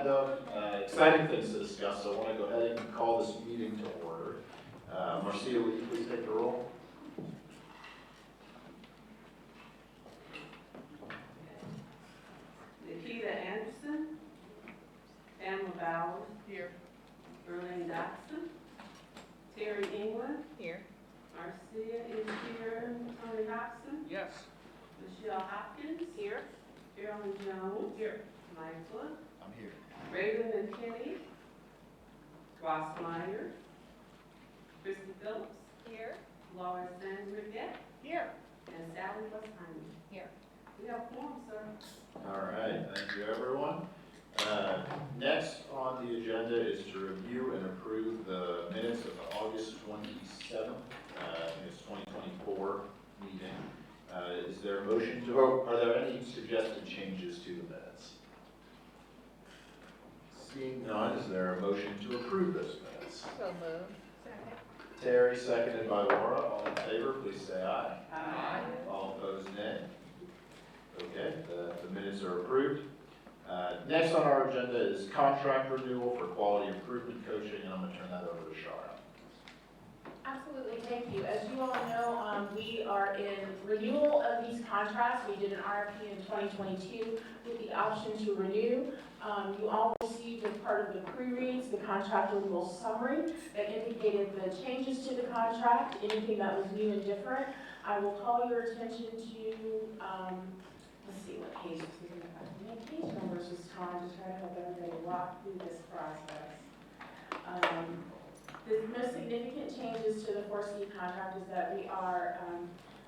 agenda. Exciting things to discuss, so I want to go ahead and call this meeting to order. Marcia, will you please take the roll? Nikita Anderson, Pamela Bowers. Here. Erlene Dotson. Terry England. Here. Marcia is here. Tony Hobson. Yes. Michelle Hopkins. Here. Carolyn Jones. Here. Michael. I'm here. Raven and Kenny. Ross Meyer. Christy Phillips. Here. Laura Sandrick. Here. And Sally Busheim. Here. We have quorum, sir. All right, thank you, everyone. Next on the agenda is to review and approve the minutes of the August 27th, it's 2024 meeting. Is there a motion to vote? Are there any suggested changes to the minutes? Seeing none, is there a motion to approve those minutes? So moved. Second. Terry, seconded by Laura. All in favor, please say aye. Aye. All opposed, nay. Okay, the minutes are approved. Next on our agenda is contract renewal for quality improvement coaching, and I'm going to turn that over to Shara. Absolutely, thank you. As you all know, we are in renewal of these contracts. We did an RFP in 2022 with the option to renew. You all received as part of the pre-reads the contract renewal summary that indicated the changes to the contract, anything that was new and different. I will call your attention to, let's see what page it's going to page numbers this time to try to help everybody walk through this process. The most significant changes to the 4C contract is that we are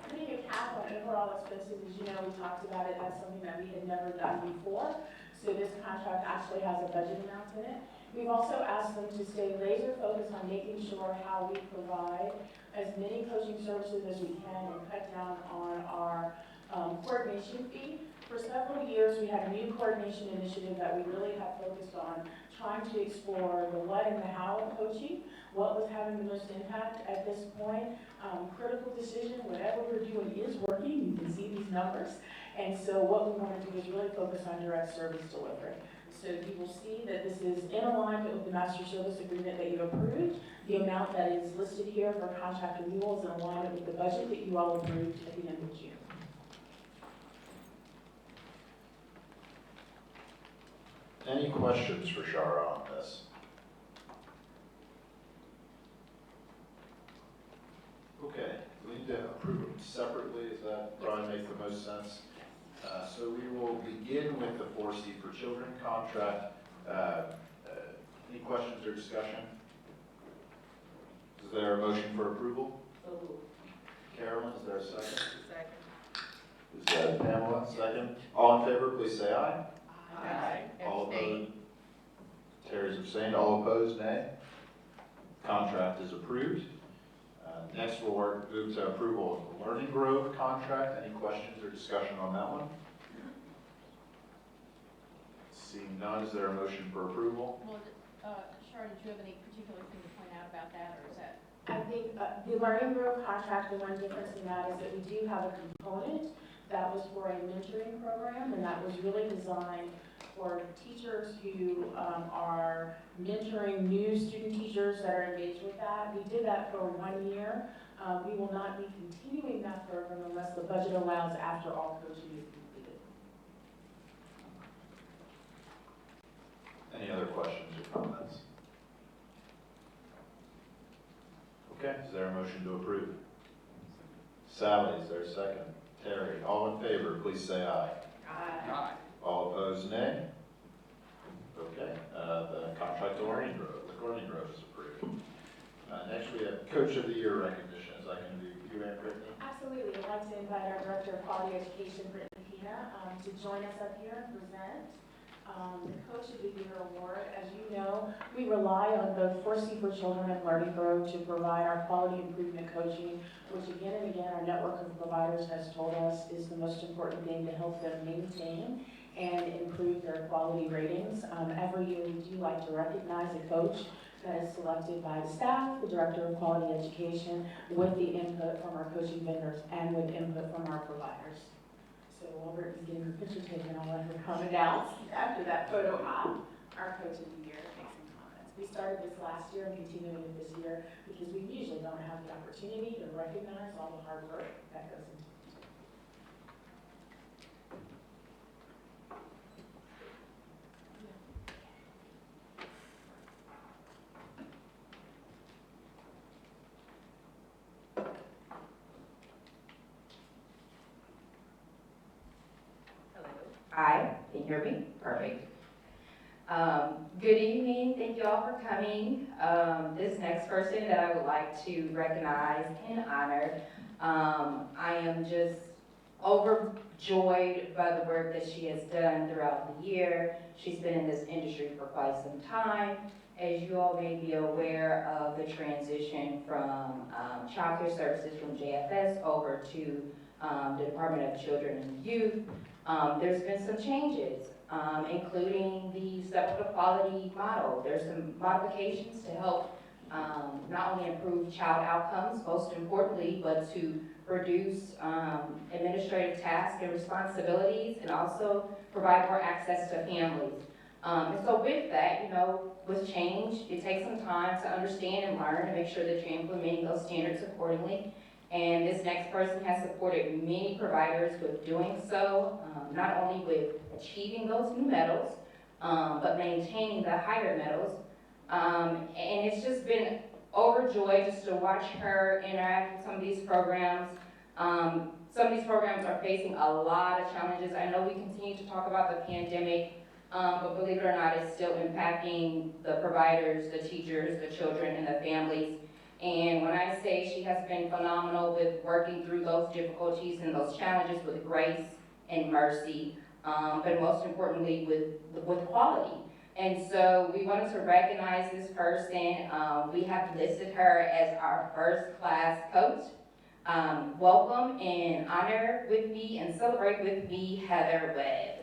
putting a cap on overall expenses. As you know, we talked about it. That's something that we had never done before. So this contract actually has a budget amount in it. We've also asked them to stay laser focused on making sure how we provide as many coaching services as we can and cut down on our coordination fee. For several years, we had a new coordination initiative that we really have focused on trying to explore the what and the how of coaching, what was having the most impact at this point. Critical decision, whatever we're doing is working. You can see these numbers. And so what we want to do is really focus on direct service delivery. So you will see that this is in alignment with the master service agreement that you approved. The amount that is listed here for contract renewal is in alignment with the budget that you all approved at the end of June. Any questions for Shara on this? Okay, we need to approve them separately. Is that probably make the most sense? So we will begin with the 4C for Children contract. Any questions or discussion? Is there a motion for approval? Carolyn, is there a second? Second. Is that Pamela? Second. All in favor, please say aye. Aye. All opposed? Terry's abstained. All opposed, nay. Contract is approved. Next, we'll move to approval of the Learning Grove contract. Any questions or discussion on that one? Seeing none, is there a motion for approval? Well, Sharon, did you have any particular thing to point out about that, or is that? I think the Learning Grove contract, the one difference in that is that we do have a component that was for a mentoring program, and that was really designed for teachers who are mentoring new student teachers that are engaged with that. We did that for 1 year. We will not be continuing that program unless the budget allows after all coaching is completed. Any other questions or comments? Okay, is there a motion to approve? Sally, is there a second? Terry, all in favor, please say aye. Aye. All opposed, nay. Okay, the contract to Learning Grove is approved. Next, we have Coach of the Year recognition. Is that going to be you and Brittany? Absolutely. I'd like to invite our Director of Quality Education, Brittany Pina, to join us up here and present the Coach of the Year Award. As you know, we rely on both 4C for Children and Learning Grove to provide our quality improvement coaching, which again and again our network of providers has told us is the most important thing to help them maintain and improve their quality ratings. Every year we do like to recognize a coach that is selected by the staff, the Director of Quality Education, with the input from our coaching vendors and with input from our providers. So while Brittany's getting her picture taken, I'll let her come and announce after that photo op our coach of the year make some comments. We started this last year and continuing it this year because we usually don't have the opportunity to recognize all the hard work that goes into teaching. Hi, can you hear me? Perfect. Good evening, thank you all for coming. This next person that I would like to recognize and honor, I am just overjoyed by the work that she has done throughout the year. She's been in this industry for quite some time. As you all may be aware of the transition from child care services from JFS over to the Department of Children and Youth, there's been some changes, including the step up quality model. There's some modifications to help not only improve child outcomes, most importantly, but to reduce administrative tasks and responsibilities, and also provide more access to families. And so with that, you know, with change, it takes some time to understand and learn and make sure that you're implementing those standards accordingly. And this next person has supported many providers with doing so, not only with achieving those new medals, but maintaining the higher medals. And it's just been overjoyed just to watch her interact with some of these programs. Some of these programs are facing a lot of challenges. I know we continue to talk about the pandemic, but believe it or not, it's still impacting the providers, the teachers, the children, and the families. And when I say she has been phenomenal with working through those difficulties and those challenges with grace and mercy, but most importantly with quality. And so we wanted to recognize this person. We have listed her as our first class coach. Welcome and honor with me and celebrate with me, Heather Webb.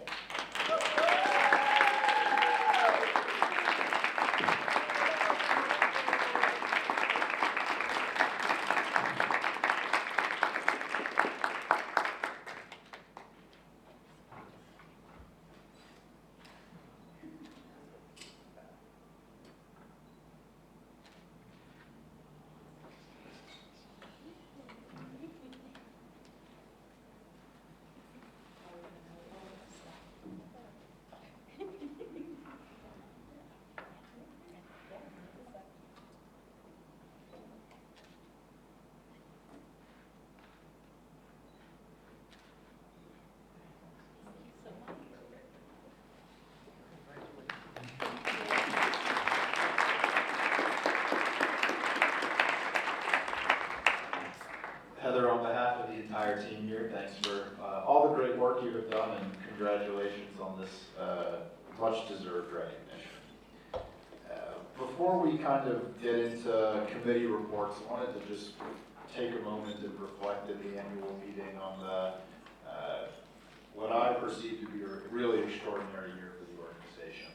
Heather, on behalf of the entire team here, thanks for all the great work you have done, and congratulations on this much-deserved recognition. Before we kind of get into committee reports, I wanted to just take a moment and reflect at the annual meeting on the what I perceive to be a really extraordinary year for the organization.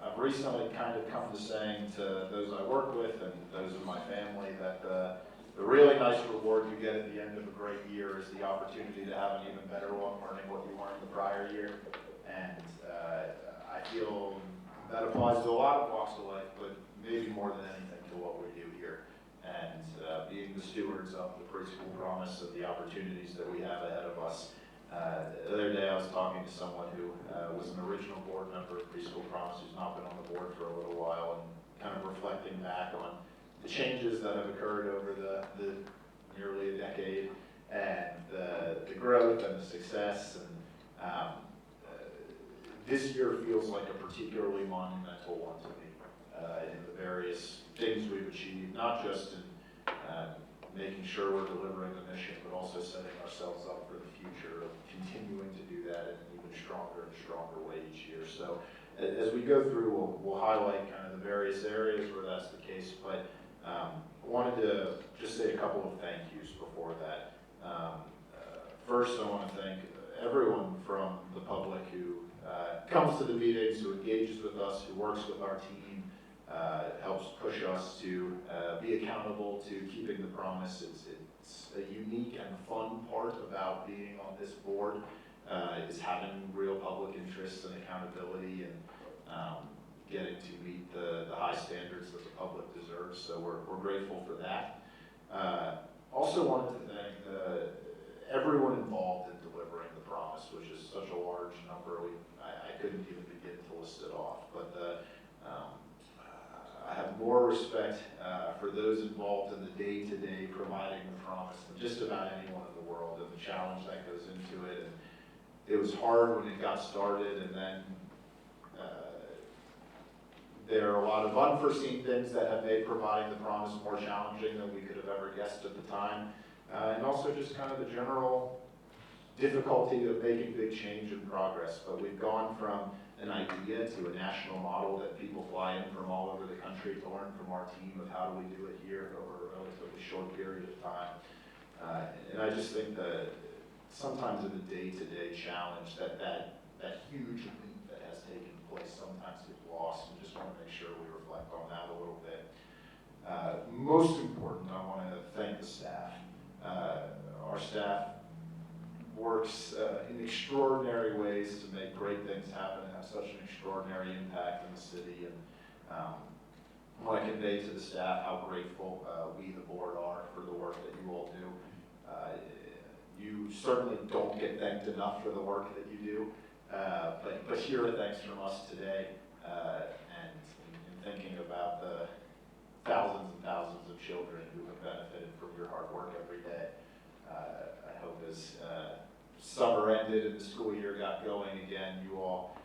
I've recently kind of come to saying to those I work with and those in my family that the really nice reward you get at the end of a great year is the opportunity to have an even better one, learning what you learned the prior year. And I feel that applies to a lot of walks of life, but maybe more than anything to what we do here. And being the stewards of the preschool promise and the opportunities that we have ahead of us. The other day I was talking to someone who was an original board member of Preschool Promise, who's not been on the board for a little while, and kind of reflecting back on the changes that have occurred over the nearly a decade, and the growth and the success. And this year feels like a particularly monumental one to me in the various things we've achieved, not just in making sure we're delivering the mission, but also setting ourselves up for the future of continuing to do that in an even stronger and stronger way each year. So as we go through, we'll highlight kind of the various areas where that's the case, but I wanted to just say a couple of thank yous before that. First, I want to thank everyone from the public who comes to the meetings, who engages with us, who works with our team, helps push us to be accountable to keeping the promise. It's a unique and fun part about being on this board, is having real public interest and accountability. And deserve, so we're grateful for that. Also wanted to thank everyone involved in delivering the promise, which is such a large number. I couldn't even begin to list it off, but I have more respect for those involved in the day-to-day providing the promise than just about anyone in the world, and the challenge that goes into it. And it was hard when it got started, and then there are a lot of unforeseen things that have made providing the promise more challenging than we could have ever guessed at the time. And also just kind of the general difficulty of making big change and progress. But we've gone from an idea to a national model that people fly in from all over the country to learn from our team of how do we do it here over a relatively short period of time. And I just think that sometimes in the day-to-day challenge that huge leap that has taken place sometimes gets lost, and just want to make sure we reflect on that a little bit. Most important, I want to thank the staff. Our staff works in extraordinary ways to make great things happen and have such an extraordinary impact in the city. And I want to convey to the staff how grateful we, the board, are for the work that you all do. You certainly don't get thanked enough for the work that you do, but here are thanks from us today, and in thinking about the thousands and thousands of children who have benefited from your hard work every day. I hope as summer ended and the school year got going again, you all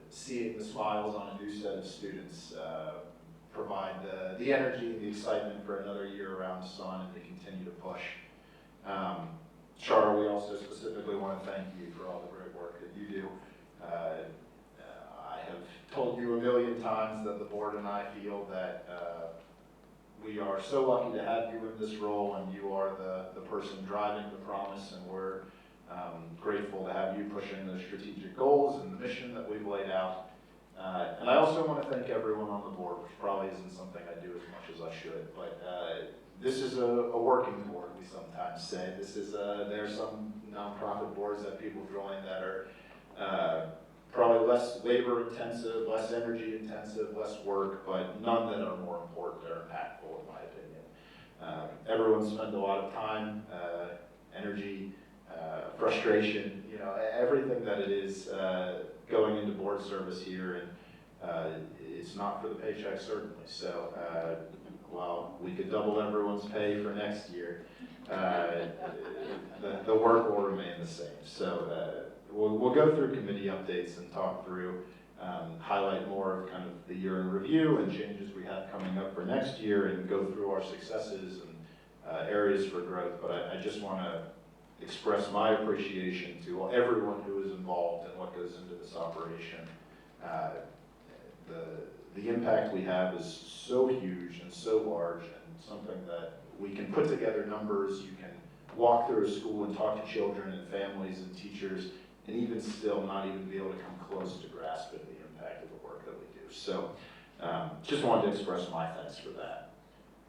seeing the smiles on a new set of students provide the energy and the excitement for another year around the sun and to continue to push. Char, we also specifically want to thank you for all the great work that you do. I have told you a million times that the board and I feel that we are so lucky to have you in this role, and you are the person driving the promise, and we're grateful to have you pushing those strategic goals and the mission that we've laid out. And I also want to thank everyone on the board, which probably isn't something I do as much as I should, but this is a working board, we sometimes say. There are some nonprofit boards that people join that are probably less labor intensive, less energy intensive, less work, but none that are more important or impactful in my opinion. Everyone spends a lot of time, energy, frustration, everything that it is going into board service here, and it's not for the paycheck certainly. So while we could double everyone's pay for next year, the work will remain the same. So we'll go through committee updates and talk through, highlight more of kind of the year in review and changes we have coming up for next year, and go through our successes and areas for growth. But I just want to express my appreciation to everyone who is involved in what goes into this operation. The impact we have is so huge and so large, and something that we can put together numbers. You can walk through a school and talk to children and families and teachers, and even still not even be able to come close to grasping the impact of the work that we do. So just wanted to express my thanks for that.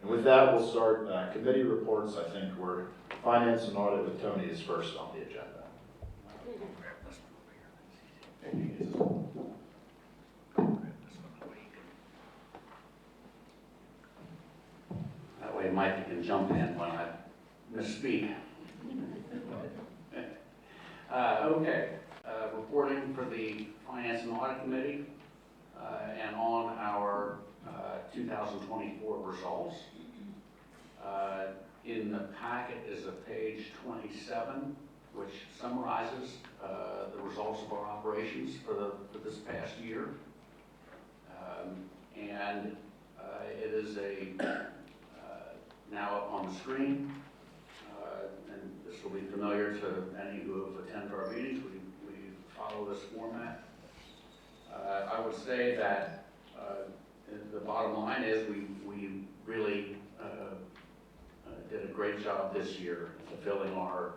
And with that, we'll start committee reports. I think we're Finance and Audit with Tony is first on the agenda. That way Mike can jump in when I misspeak. Okay, reporting for the Finance and Audit Committee and on our 2024 results. In the packet is a page 27, which summarizes the results of our operations for this past year. And it is now up on the screen, and this will be familiar to any who have attended our meetings. We follow this format. I would say that the bottom line is we really did a great job this year fulfilling our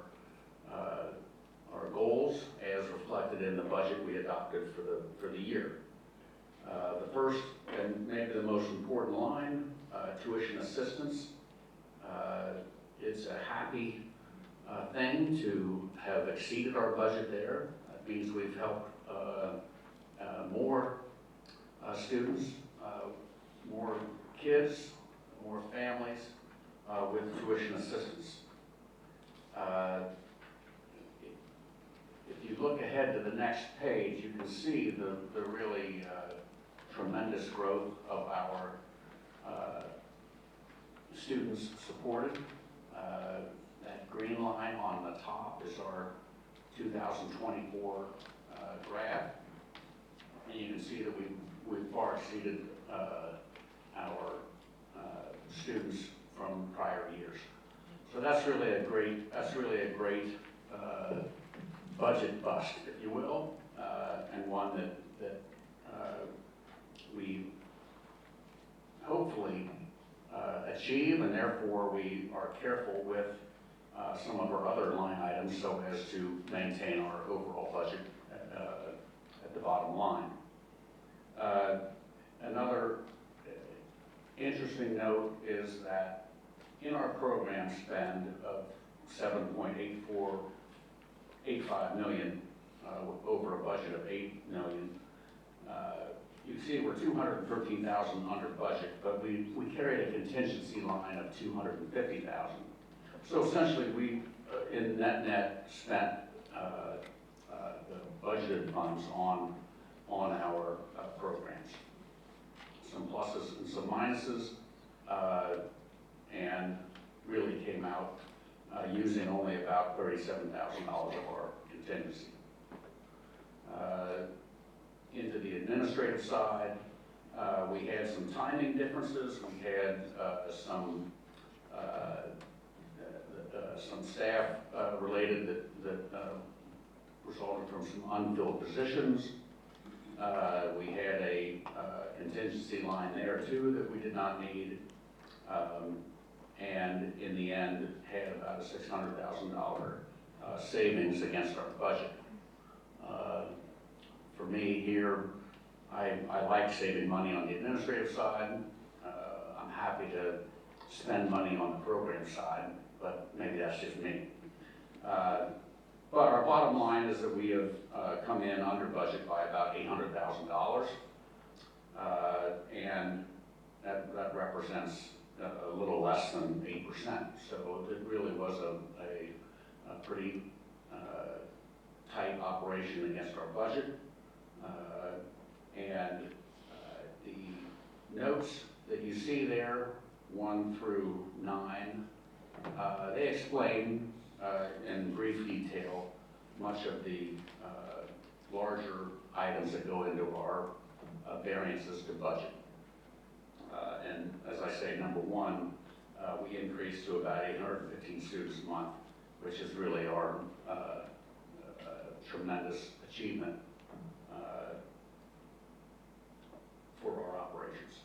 goals as reflected in the budget we adopted for the year. The first and maybe the most important line, tuition assistance. It's a happy thing to have exceeded our budget there. That means we've helped more students, more kids more families with tuition assistance. If you look ahead to the next page, you can see the really tremendous growth of our students supported. That green line on the top is our 2024 graph, and you can see that we've far exceeded our students from prior years. So that's really a great budget bust, if you will, and one that we hopefully achieve, and therefore we are careful with some of our other line items so as to maintain our overall budget at the bottom line. Another interesting note is that in our program spend of $7.85 million over a budget of $8 million, you see we're $213,000 under budget, but we carried a contingency line of $250,000. So essentially, we in net spent the budgeted funds on our programs. Some pluses and some minuses, and really came out using only about $37,000 of our contingency. Into the administrative side, we had some timing differences. We had some staff related that resulted from some unfilled positions. We had a contingency line there too that we did not need, and in the end had about a $600,000 savings against our budget. For me here, I like saving money on the administrative side. I'm happy to spend money on the program side, but maybe that's just me. But our bottom line is that we have come in under budget by about $800,000, and that represents a little less than 8%. So it really was a pretty tight operation against our budget. And the notes that you see there, 1 through 9, they explain in brief detail much of the larger items that go into our variances to budget. And as I say, number 1, we increased to about 815 students a month, which is really our tremendous achievement for our operations.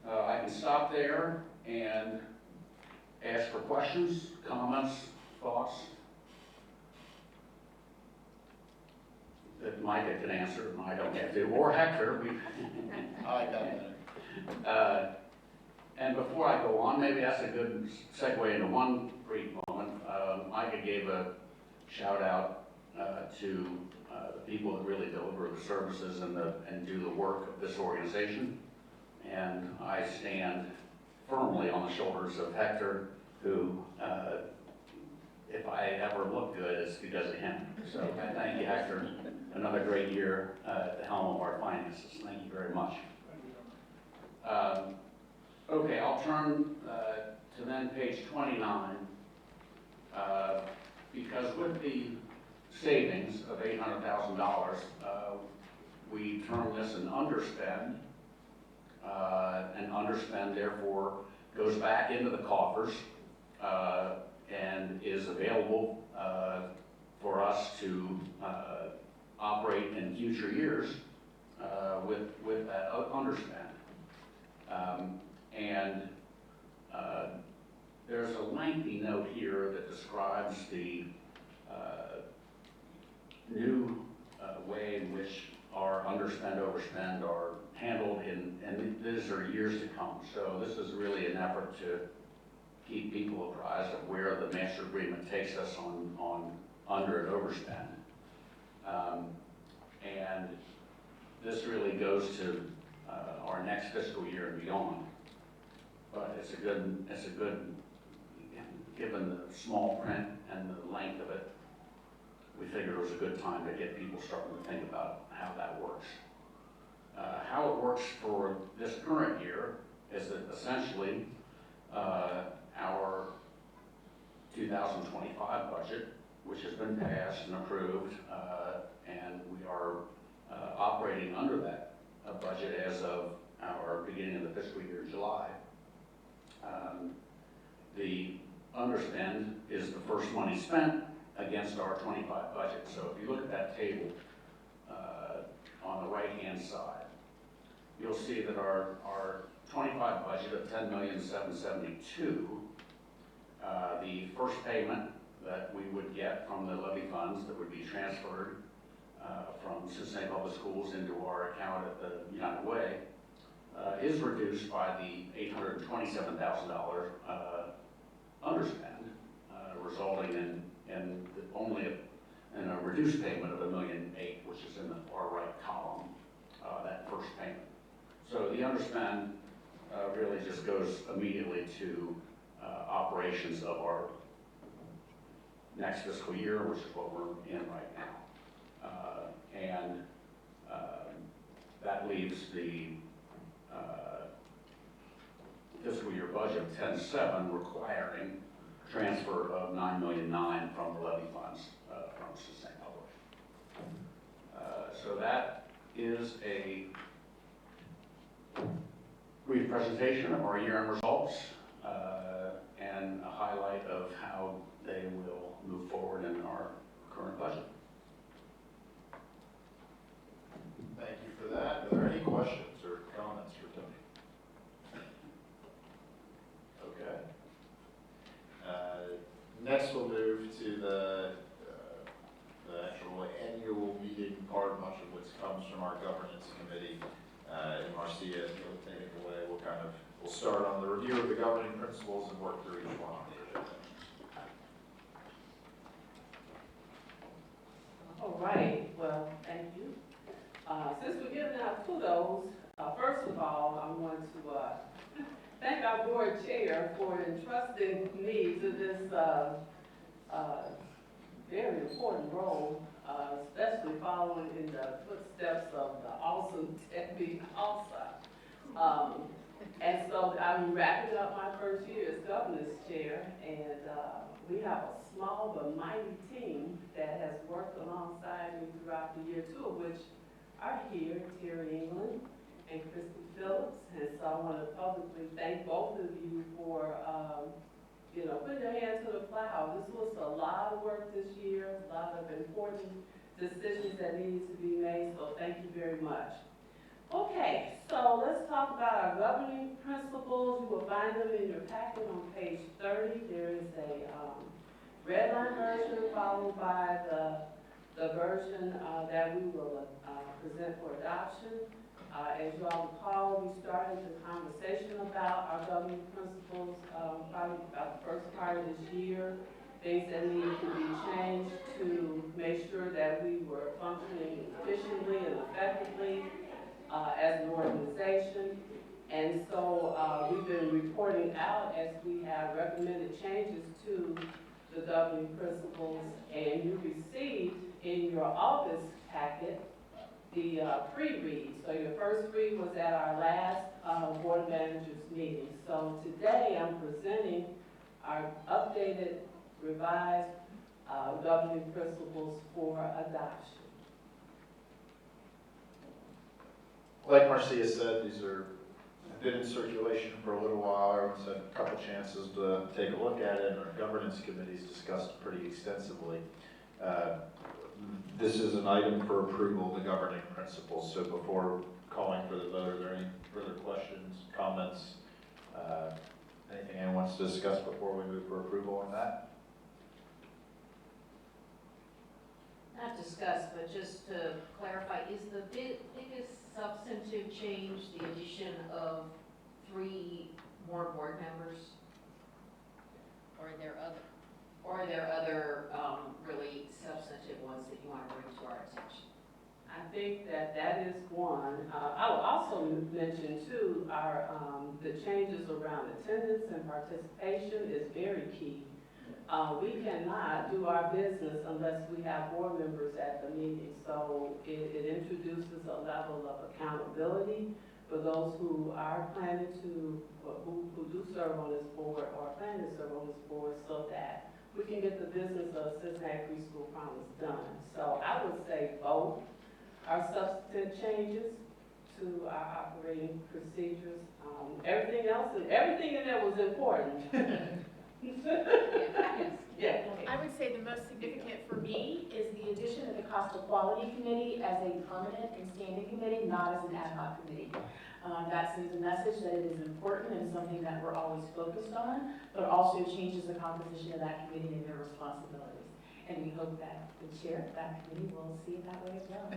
I can stop there and ask for questions, comments, thoughts that Micah can answer, and I don't have to, or Hector. I like that. And before I go on, maybe that's a good segue into one brief moment. Micah gave a shout out to the people that really deliver the services and do the work of this organization. And I stand firmly on the shoulders of Hector, who, if I ever look good, it's because of him. So thank you, Hector. Another great year at the helm of our finances. Thank you very much. Okay, I'll turn to then page 29, because with the savings of $800,000, we term this an underspend, and underspend therefore goes back into the coffers and is available for us to operate in future years with that underspend. And there's a lengthy note here that describes the new way in which our underspend, overspend are handled, and these are years to come. So this is really an effort to keep people apprised of where the master agreement takes us on under and overspend. And this really goes to our next fiscal year and beyond. but it's a good, given the small print and the length of it, we figured it was a good time to get people starting to think about how that works. How it works for this current year is that essentially our 2025 budget, which has been passed and approved, and we are operating under that budget as of our beginning of the fiscal year in July. The underspend is the first money spent against our 25 budget. So if you look at that table on the right-hand side, you'll see that our 25 budget of $10,772,000, the first payment that we would get from the levy funds that would be transferred from Cincinnati Public Schools into our account at the United Way is reduced by the $827,000 underspend, resulting in only in a reduced payment of $1.8 million, which is in the far right column, that first payment. So the underspend really just goes immediately to operations of our next fiscal year, which is what we're in right now. That leaves the fiscal year budget of 10.7 requiring transfer of $9.9 million from the levy funds from Cincinnati Public. So that is a brief presentation of our year-end results and a highlight of how they will move forward in our current budget. Thank you for that. Are there any questions or comments for Tony? Okay. Next we'll move to the actual annual meeting part, much of which comes from our governance committee. And Marcia, if you'll take it away, we'll start on the review of the governing principles and work through each one on the agenda. All right, well, thank you. Since we're giving out kudos, first of all, I want to thank our board chair for entrusting me to this very important role, especially following in the footsteps of the awesome Debbie also. And so I'm wrapping up my first year as governance chair, and we have a small but mighty team that has worked alongside me throughout the year, two of which are here, Terry England and Christy Phillips. And so I want to publicly thank both of you for putting your hand to the plow. This was a lot of work this year, a lot of important decisions that needed to be made, so thank you very much. Okay, so let's talk about our governing principles. You will find them in your packet on page 30. There is a red line version followed by the version that we will present for adoption. As you all recall, we started the conversation about our governing principles probably about the first part of this year. Things that needed to be changed to make sure that we were functioning efficiently and effectively as an organization. And so we've been reporting out as we have recommended changes to the governing principles, and you received in your August packet the pre-read. So your first read was at our last board of managers meeting. So today I'm presenting our updated, revised governing principles for adoption. Like Marcia said, these have been in circulation for a little while. Everyone's had a couple chances to take a look at it, and our governance committee's discussed pretty extensively. This is an item for approval of the governing principles. So before calling for the vote, are there any further questions, comments, anything anyone wants to discuss before we move for approval on that? Not discussed, but just to clarify, is the biggest substantive change the addition of 3 more board members? Or are there other really substantive ones that you want to bring to our attention? I think that is one. I would also mention too, the changes around attendance and participation is very key. We cannot do our business unless we have board members at the meeting. So it introduces a level of accountability for those who are planning to, or who do serve on this board or plan to serve on this board, so that we can get the business of Cincinnati Preschool Promise done. So I would say both our substantive changes to our operating procedures. Everything else, and everything in there was important. Yeah. I would say the most significant for me is the addition of the Coastal Quality Committee as a permanent and standing committee, not as an ad hoc committee. That sends a message that it is important and something that we're always focused on, but also changes the composition of that committee and their responsibilities. And we hope that the chair of that committee will see it that way as well.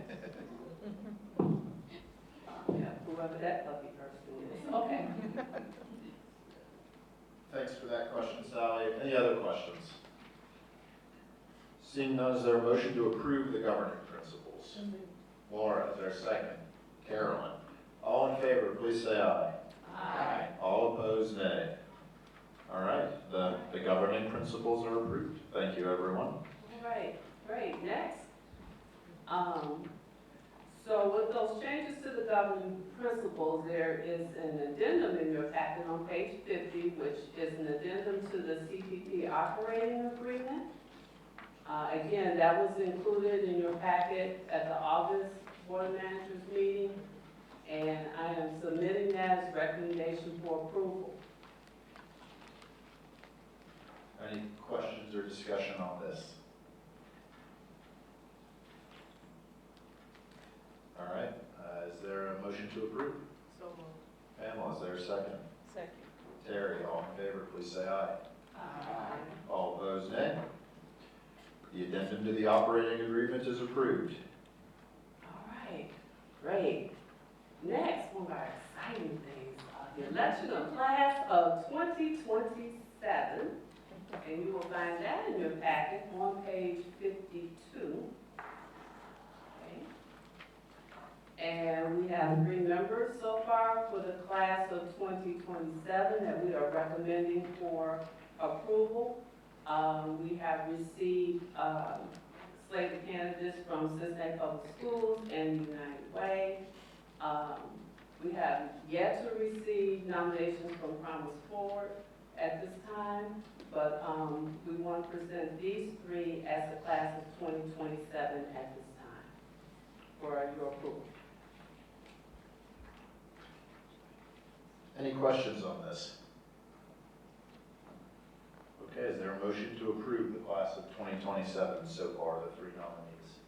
Yeah, whoever that lucky person is. Okay. Thanks for that question, Sally. Any other questions? Seeing none, is there a motion to approve the governing principles? Laura, is there a second? Carolyn? All in favor, please say aye. Aye. All opposed, nay. All right, the governing principles are approved. Thank you, everyone. All right, great. Next. So with those changes to the governing principles, there is an addendum in your packet on page 50, which is an addendum to the CPP operating agreement. Again, that was included in your packet at the August Board of Managers meeting, and I am submitting that as recommendation for approval. Any questions or discussion on this? All right, is there a motion to approve? So moved. Pamela, is there a second? Second. Terry, all in favor, please say aye. Aye. All opposed, nay. The addendum to the operating agreement is approved. All right, great. Next, one of our exciting things, the election of class of 2027. And you will find that in your packet on page 52. Okay. And we have 3 members so far for the class of 2027 that we are recommending for approval. We have received slated candidates from Cincinnati Public Schools and United Way. We have yet to receive nominations from Promise Forward at this time, but we want to present these 3 as the class of 2027 at this time for your approval. Any questions on this? Okay, is there a motion to approve the class of 2027 so far, the 3 nominees?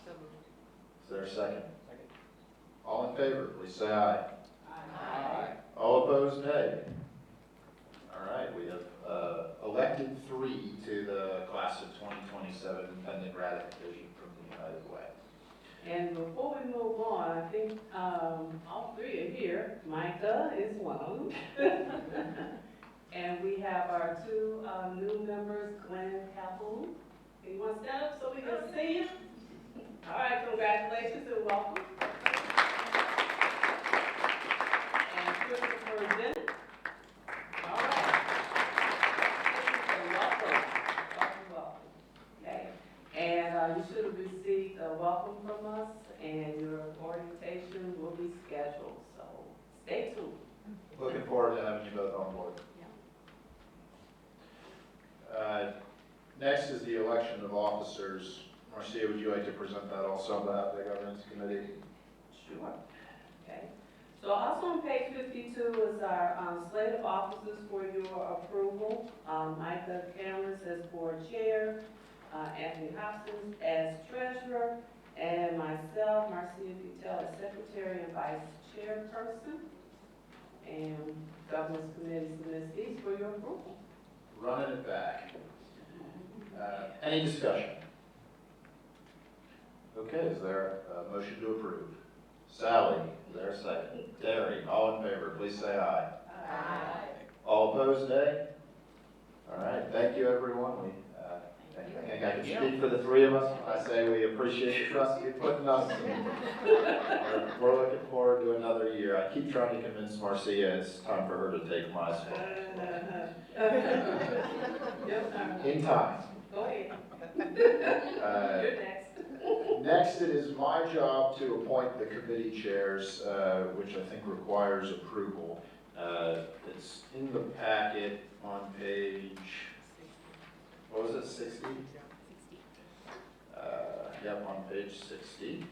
So moved. Is there a second? Second. All in favor, please say aye. Aye. All opposed, nay. All right, we have elected 3 to the class of 2027 pending ratification from the United Way. And before we move on, I think all 3 are here. Micah is one of them. And we have our 2 new members, Glenn Calhoun. You want to stand up so we can see you? All right, congratulations and welcome. And Christopher Bennett. All right. Welcome. Okay. And you should have received a welcome from us, and your orientation will be scheduled. So stay tuned. Looking forward to having you both on board. Next is the election of officers. Marcia, would you like to present that also on behalf of the governance committee? Sure. Okay. So also on page 52 is our slate of officers for your approval. Micah Cameron as board chair, Anthony Hopkins as treasurer, and myself, Marcia Butel, as secretary and vice chairperson. And governance committee submits these for your approval. Running it back. Any discussion? Okay, is there a motion to approve? Sally, is there a second? Terry, all in favor, please say aye. Aye. All opposed, nay? All right, thank you, everyone. I think I can speak for the three of us when I say we appreciate the trust you put in us. We're looking forward to another year. I keep trying to convince Marcia it's time for her to take my spot. In time. Go ahead. Uh, You're next. Next, it is my job to appoint the committee chairs, which I think requires approval. It's in the packet on page, what was it, 60? Yep, on page 60.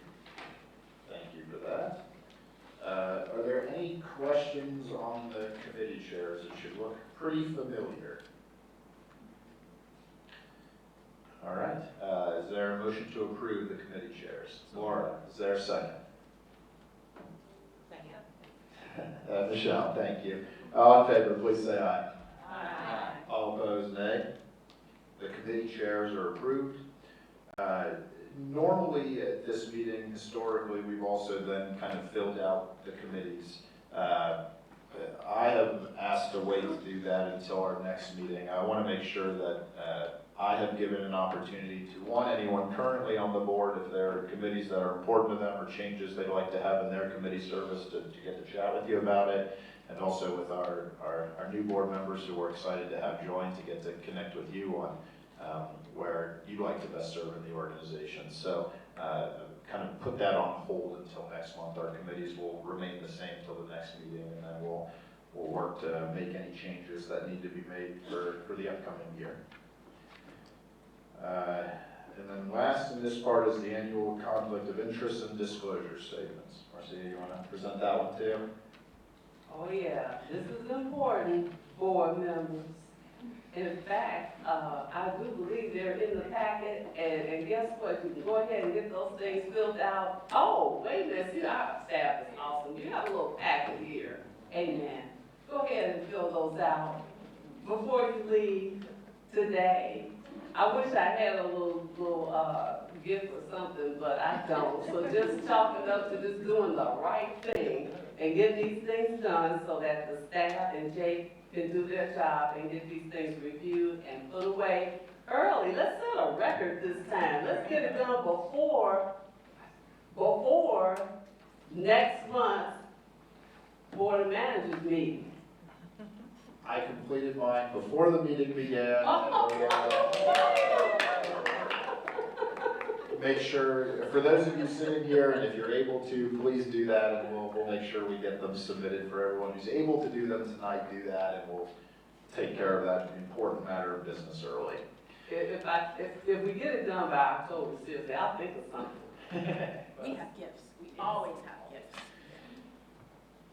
Thank you for that. Are there any questions on the committee chairs? It should look pretty familiar. All right, is there a motion to approve the committee chairs? Laura, is there a second? Second. Michelle, thank you. All in favor, please say aye. Aye. All opposed, nay. The committee chairs are approved. Normally at this meeting, historically, we've also then kind of filled out the committees. I have asked to wait to do that until our next meeting. I want to make sure that I have given an opportunity to, anyone currently on the board, if there are committees that are important to them or changes they'd like to have in their committee service, to get to chat with you about it, and also with our new board members who we're excited to have join to get to connect with you on where you'd like to best serve in the organization. So kind of put that on hold until next month. Our committees will remain the same till the next meeting, and then we'll work to make any changes that need to be made for the upcoming year. And then last in this part is the annual conflict of interest and disclosure statements. Marcia, you want to present that one too? Oh yeah, this is important, board members. In fact, I do believe they're in the packet, and guess what? You can go ahead and get those things filled out. Oh, wait a minute, see, our staff is awesome. You have a little packet here. Amen. Go ahead and fill those out before you leave today. I wish I had a little gift or something, but I don't. So just chalk it up to just doing the right thing and get these things done so that the staff and Jake can do their job and get these things reviewed and put away early. Let's set a record this time. Let's get it done before next month's Board of Managers meeting. I completed mine before the meeting began. Make sure, for those of you sitting here, and if you're able to, please do that, and we'll make sure we get them submitted for everyone who's able to do them tonight. Do that, and we'll take care of that important matter of business early. If we get it done by October 6th, I'll think of something. We have gifts. We always have gifts.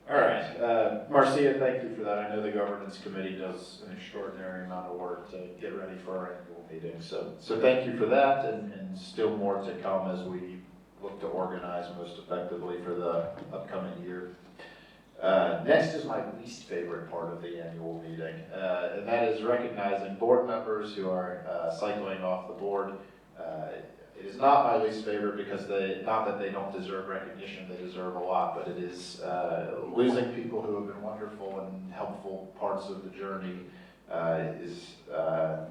All right, Marcia, thank you for that. I know the governance committee does an extraordinary amount of work to get ready for our annual meeting. So thank you for that, and still more to come as we look to organize most effectively for the upcoming year. Next is my least favorite part of the annual meeting, and that is recognizing board members who are cycling off the board. It is not my least favorite because not that they don't deserve recognition, they deserve a lot, but it is losing people who have been wonderful and helpful parts of the journey is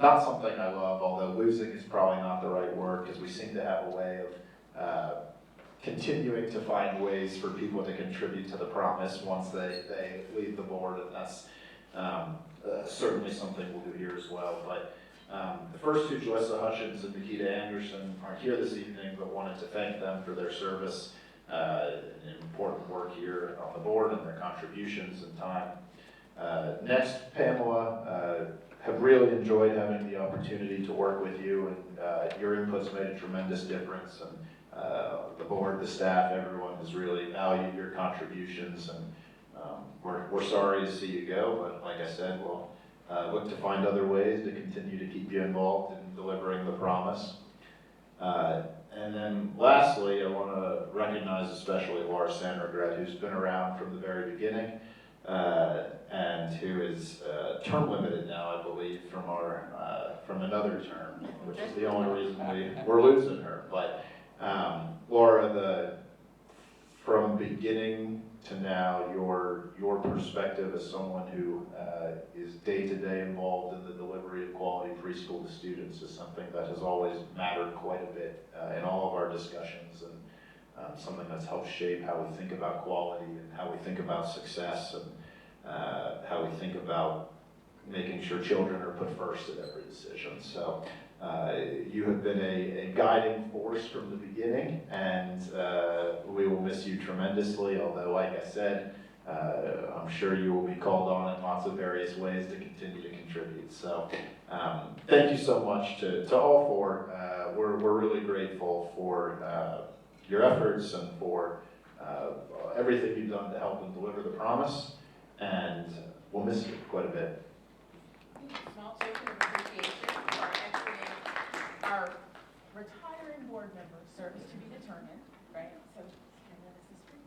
not something I love, although losing is probably not the right word, because we seem to have a way of continuing to find ways for people to contribute to the promise once they leave the board, and that's certainly something we'll do here as well. But the first two, Joyce Hutchins and Nikita Anderson, aren't here this evening, but wanted to thank them for their service and important work here on the board and their contributions and time. Next, Pamela, have really enjoyed having the opportunity to work with you, and your input's made a tremendous difference, and the board, the staff, everyone has really valued your contributions, and we're sorry to see you go, but like I said, we'll look to find other ways to continue to keep you involved in delivering the promise. And then lastly, I want to recognize especially Laura Sandregret, who's been around from the very beginning, and who is term limited now, I believe, from another term, which is the only reason we're losing her. But Laura, from beginning to now, your perspective as someone who is day-to-day involved in the delivery of quality preschool to students is something that has always mattered quite a bit in all of our discussions, and something that's helped shape how we think about quality and how we think about success, and how we think about making sure children are put first at every decision. So you have been a guiding force from the beginning, and we will miss you tremendously, although, like I said, I'm sure you will be called on in lots of various ways to continue to contribute. So thank you so much to all four. We're really grateful for your efforts and for everything you've done to help and deliver the promise, and we'll miss you quite a bit. Small token of appreciation for actually our retiring board member, service to be determined, right? So, and then this is for you.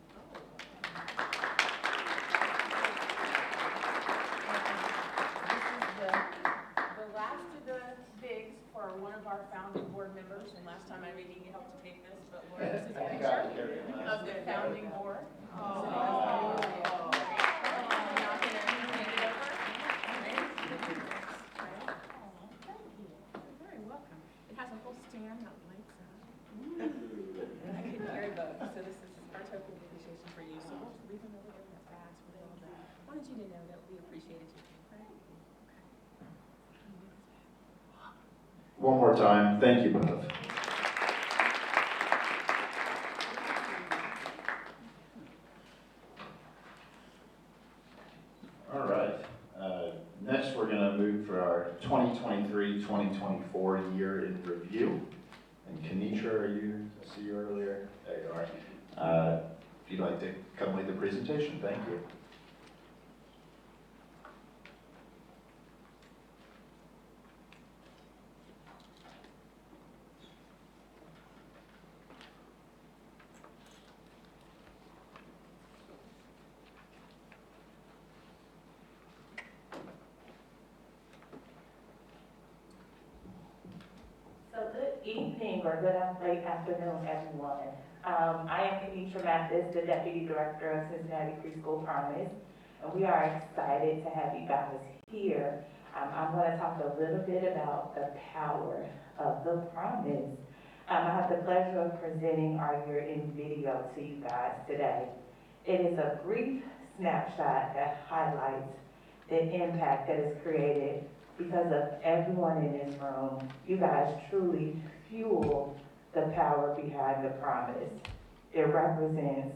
This is the last of the bigs for one of our founding board members, and last time I really need help to take this, but Laura, this is a picture of the founding board. I couldn't carry both, so this is our token of appreciation for you. So we'll leave them over there in the fast for them, but wanted you to know that we appreciated you. Right? One more time, thank you both. All right. Next, we're going to move for our 2023-2024 year in review. And Kenitra, I see you earlier. There you are. If you'd like to come lead the presentation, thank you. So good evening or good late afternoon, everyone. I am Kenitra Mathis, the Deputy Director of Cincinnati Preschool Promise, and we are excited to have you guys here. I'm going to talk a little bit about the power of the promise. I have the pleasure of presenting our year-end video to you guys today. It is a brief snapshot that highlights the impact that is created because of everyone in this room. You guys truly fuel the power behind the promise. It represents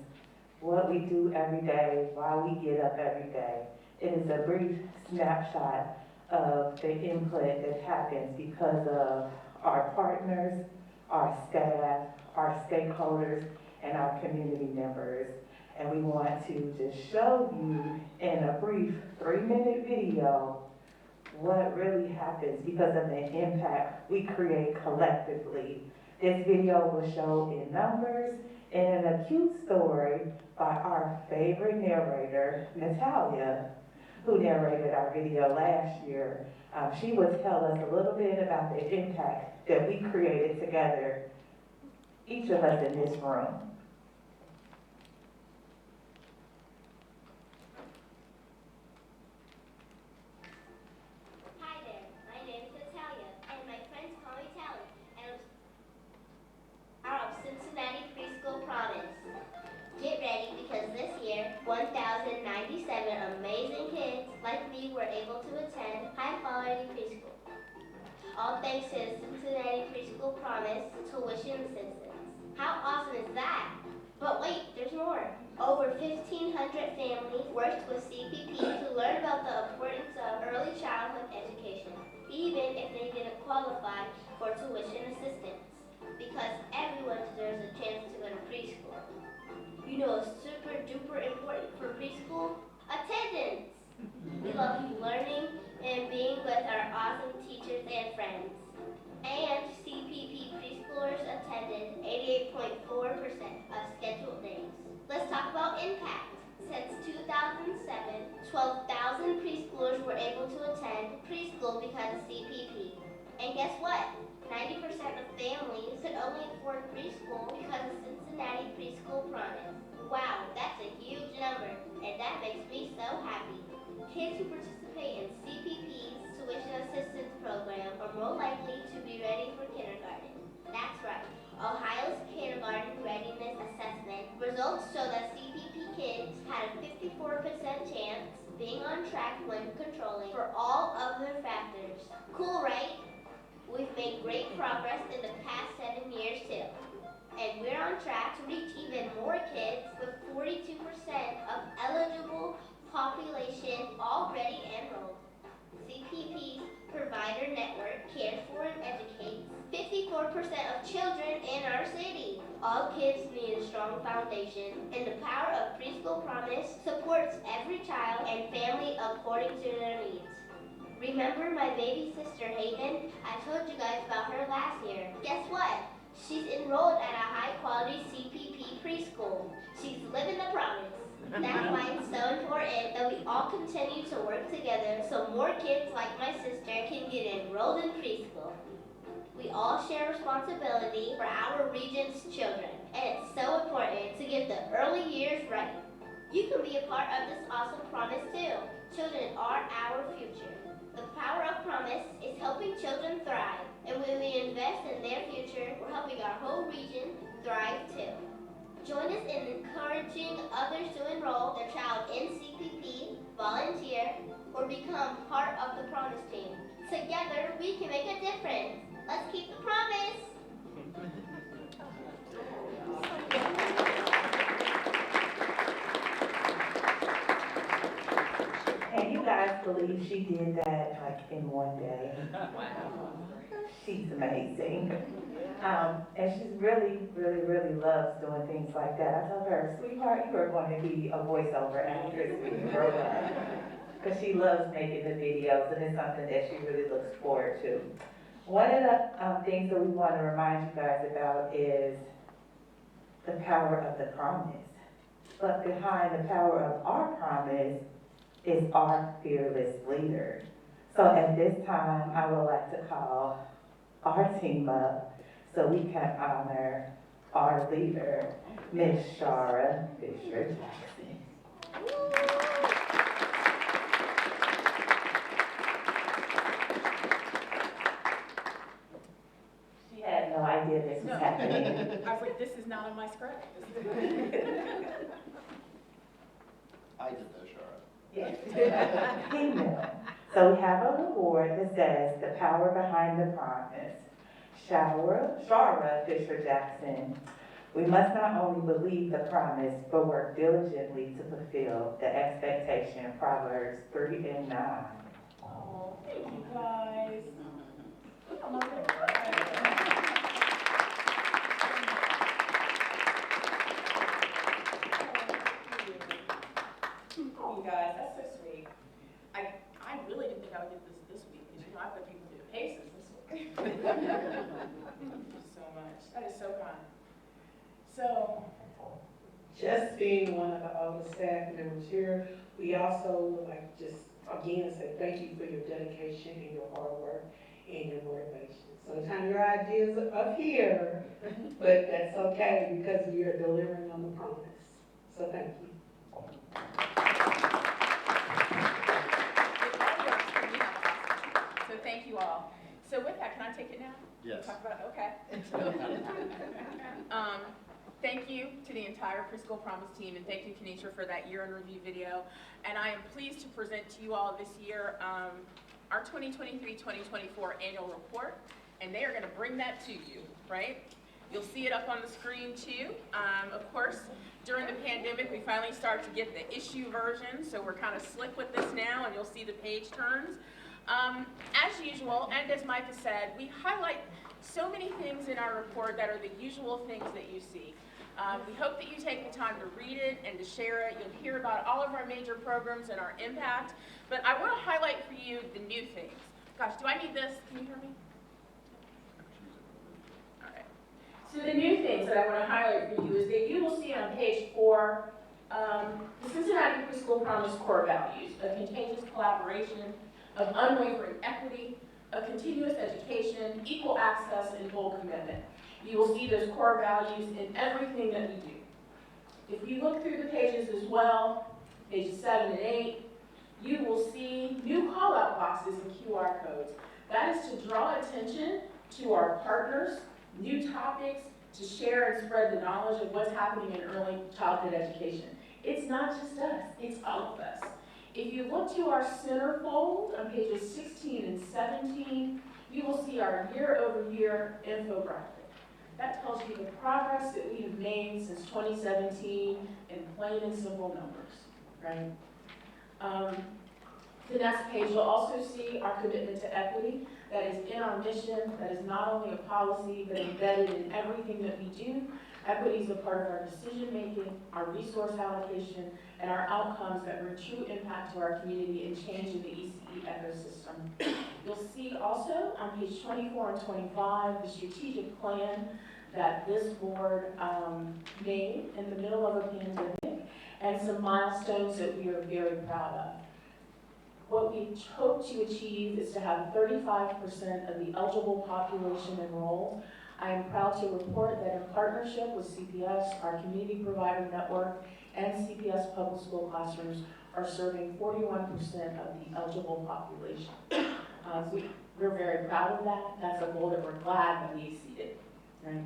what we do every day, why we get up every day. It is a brief snapshot of the input that happens because of our partners, our staff, our stakeholders, and our community members. And we want to just show you in a brief 3-minute video what really happens because of the impact we create collectively. This video will show in numbers and an acute story by our favorite narrator, Natalia, who narrated our video last year. She will tell us a little bit about the impact that we created together, each of us in this room. Hi there, my name is Natalia, and my friends call me Tally, and I'm of Cincinnati Preschool Promise. Get ready because this year, 1,097 amazing kids like me were able to attend high-quality preschool. All thanks to the Cincinnati Preschool Promise tuition assistance. How awesome is that? But wait, there's more. Over 1,500 families worked with CPP to learn about the importance of early childhood education, even if they didn't qualify for tuition assistance, because everyone deserves a chance to go to preschool. You know what's super duper important for preschool? Attendance! We love learning and being with our awesome teachers and friends. And CPP preschoolers attended 88.4% of scheduled days. Let's talk about impact. Since 2007, 12,000 preschoolers were able to attend preschool because of CPP. And guess what? 90% of families could only afford preschool because of Cincinnati Preschool Promise. Wow, that's a huge number, and that makes me so happy. Kids who participate in CPP's tuition assistance program are more likely to be ready for kindergarten. That's right. Ohio's Kindergarten Readiness Assessment results show that CPP kids had a 54% chance being on track when controlling for all other factors. Cool, right? We've made great progress in the past 7 years too. And we're on track to reach even more kids with 42% of eligible population already enrolled. CPP's provider network cares for and educates 54% of children in our city. All kids need a strong foundation, and the power of Preschool Promise supports every child and family according to their needs. Remember my baby sister Hayden? I told you guys about her last year. Guess what? She's enrolled at a high-quality CPP preschool. She's living the promise. That's why it's so important that we all continue to work together so more kids like my sister can get enrolled in preschool. We all share responsibility for our region's children, and it's so important to get the early years right. You can be a part of this awesome promise too. Children are our future. The power of promise is helping children thrive, and when we invest in their future, we're helping our whole region thrive too. Join us in encouraging others to enroll their child in CPP, volunteer, or become part of the Promise team. Together, we can make a difference. Let's keep the promise. Can you guys believe she did that like in one day? She's amazing. And she's really loves doing things like that. I told her, sweetheart, you are going to be a voiceover actress when you grow up. Because she loves making the videos, and it's something that she really looks forward to. One of the things that we want to remind you guys about is the power of the promise. But behind the power of our promise is our fearless leader. So at this time, I would like to call our team up so we can honor our leader, Miss Shara Fisher-Jackson. She had no idea this was happening. I was like, this is not on my script. I did that, Shara. Yes. He knew. So we have an award that says the power behind the promise. Shara Fisher-Jackson. We must not only believe the promise, but work diligently to fulfill the expectation. Proverbs 3:9. Oh, thank you guys. Come on. Oh, you guys, that's so sweet. I really didn't think I would get this week, because I've got people do the paces this week. Thank you so much. That is so kind. So, Just being one of the oldest staff members here, we also would like to just again say thank you for your dedication and your hard work and your motivation. Sometimes your ideas are up here, but that's okay because we are delivering on the promise. So thank you. So thank you all. So with that, can I take it now? Yes. Talk about, okay. Thank you to the entire Preschool Promise team, and thank you, Kanisha, for that year in review video. And I am pleased to present to you all this year our 2023-2024 annual report, and they are going to bring that to you, right? You'll see it up on the screen too. Of course, during the pandemic, we finally start to get the issue version, so we're kind of slick with this now, and you'll see the page turns. As usual, and as Micah said, we highlight so many things in our report that are the usual things that you see. We hope that you take the time to read it and to share it. You'll hear about all of our major programs and our impact, but I want to highlight for you the new things. Gosh, do I need this? Can you hear me? All right. So the new things that I want to highlight for you is that you will see on page 4 the Cincinnati Preschool Promise core values: a contagious collaboration, of unwavering equity, a continuous education, equal access, and full commitment. You will see those core values in everything that we do. If you look through the pages as well, pages 7 and 8, you will see new call-out boxes and QR codes. That is to draw attention to our partners, new topics, to share and spread the knowledge of what's happening in early childhood education. It's not just us, it's all of us. If you look to our centerfold on pages 16 and 17, you will see our year-over-year infographic. That tells you the progress that we have made since 2017 in plain and simple numbers, right? The next page, you'll also see our commitment to equity. That is in our mission, that is not only a policy, but embedded in everything that we do. Equity is a part of our decision-making, our resource allocation, and our outcomes that bring true impact to our community and change in the ECE ecosystem. You'll see also on page 24 and 25, the strategic plan that this board made in the middle of a pandemic, and some milestones that we are very proud of. What we hope to achieve is to have 35% of the eligible population enrolled. I am proud to report that in partnership with CPS, our community provider network, and CPS public school classrooms are serving 41% of the eligible population. We're very proud of that. That's a goal that we're glad that we exceeded. Right?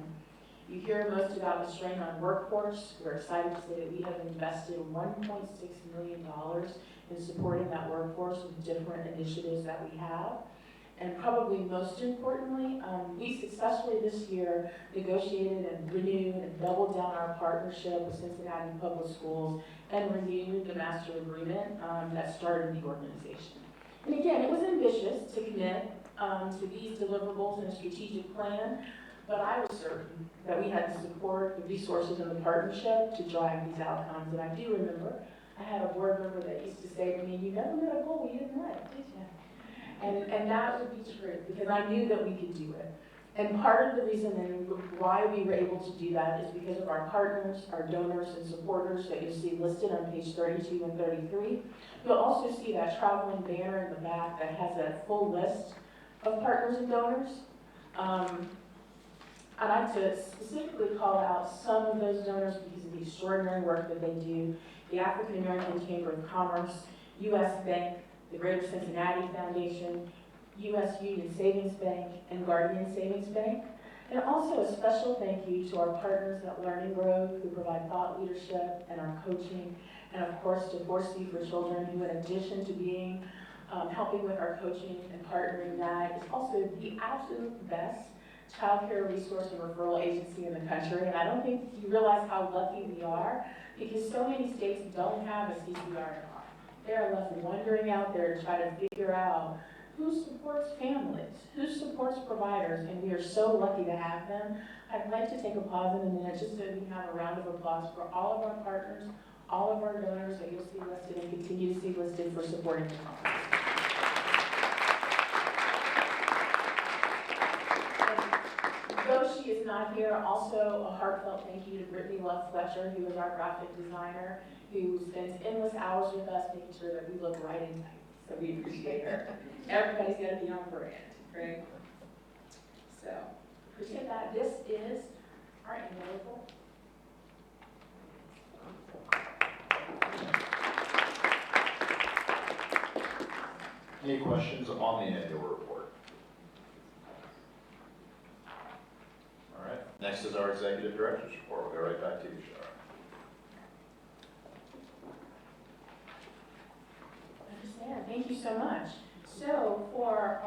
You hear most about the strain on workforce. We're excited to say that we have invested $1.6 million in supporting that workforce with different initiatives that we have. And probably most importantly, we successfully this year negotiated and renewed and doubled down our partnership with Cincinnati Public Schools and renewed the master agreement that started the organization. And again, it was ambitious to commit to these deliverables in a strategic plan, but I was certain that we had the support, the resources, and the partnership to drive these outcomes. And I do remember I had a board member that used to say to me, "You never met a goal you didn't like, did you?" And that would be true, because I knew that we could do it. And part of the reason and why we were able to do that is because of our partners, our donors, and supporters that you'll see listed on page 32 and 33. You'll also see that traveling banner in the back that has that full list of partners and donors. I'd like to specifically call out some of those donors because of the extraordinary work that they do. The African American Chamber of Commerce, U.S. Bank, the Greater Cincinnati Foundation, U.S. Union Savings Bank, and Guardian Savings Bank. And also a special thank you to our partners at Learning Grove who provide thought leadership and our coaching, and of course to Forsey for Children, who in addition to being helping with our coaching and partnering that is also the absolute best child care resource and referral agency in the country. And I don't think you realize how lucky we are, because so many states don't have a CCR. They are left wandering out there to try to figure out who supports families, who supports providers, and we are so lucky to have them. I'd like to take a pause in a minute just so we can have a round of applause for all of our partners, all of our donors that you'll see listed and continue to see listed for supporting the conference. Though she is not here, also a heartfelt thank you to Brittany Love Fletcher, who is our graphic designer, who spends endless hours with us making sure that we look right and tight. So we appreciate her. Everybody's got to be on brand, right? So, appreciate that. This is our annual report. Any questions on the annual report? All right, next is our executive director's report. We'll go right back to you, Shara. Thank you so much. So for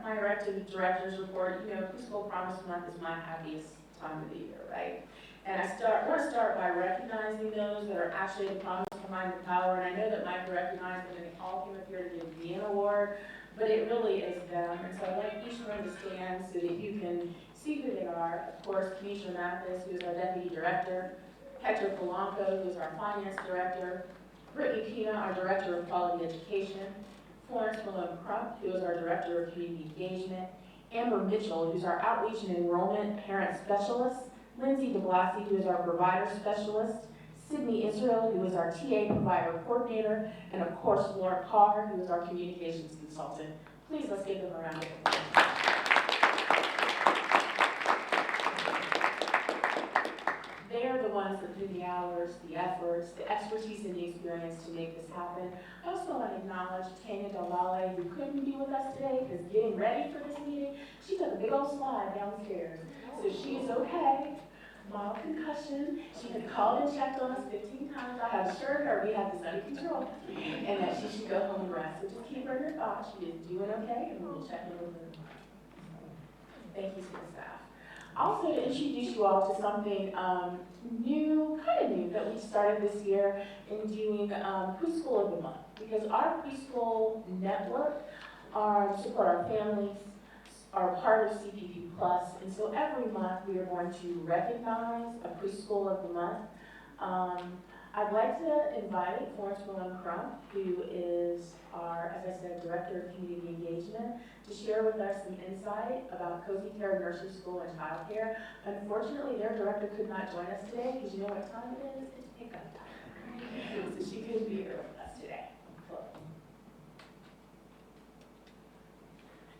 my executive director's report, you know, Preschool Promise Month is my happiest time of the year, right? And I want to start by recognizing those that are actually the promise behind the power. And I know that Mike recognized them and they all came up here to give me an award, but it really is them. And so I'd like each one to stand so that you can see who they are. Of course, Kenesha Mathis, who is our deputy director, Hector Polanco, who is our finance director, Brittany Pina, our Director of Quality Education, Florence Malone Crump, who is our Director of Community Engagement, Amber Mitchell, who's our Outreach and Enrollment Parent Specialist, Lindsay DeBlasi, who is our Provider Specialist, Sydney Israel, who is our TA Provider Coordinator, and of course Laura Carr, who is our Communications Consultant. Please let's give them a round of applause. They are the ones that put in the hours, the efforts, the expertise, and the experience to make this happen. I also want to acknowledge Tanya Dalale, who couldn't be with us today because getting ready for this meeting, she took a big old slide downstairs. So she is okay. Mild concussion. She had called and checked on us 15 times. I have assured her we have this under control and that she should go home and rest. So just keep her in your thoughts. She is doing okay, and we'll check in with her. Thank you to the staff. Also, to introduce you all to something new, kind of new, that we started this year in doing Preschool of the Month. Because our preschool network support our families, are part of CPP Plus, and so every month we are going to recognize a preschool of the month. I'd like to invite Florence Malone Crump, who is our, as I said, Director of Community Engagement, to share with us some insight about Cozy Care Nursery School and Child Care. Unfortunately, their director could not join us today, because you know what time it is? It's pickup time. So she couldn't be here with us today.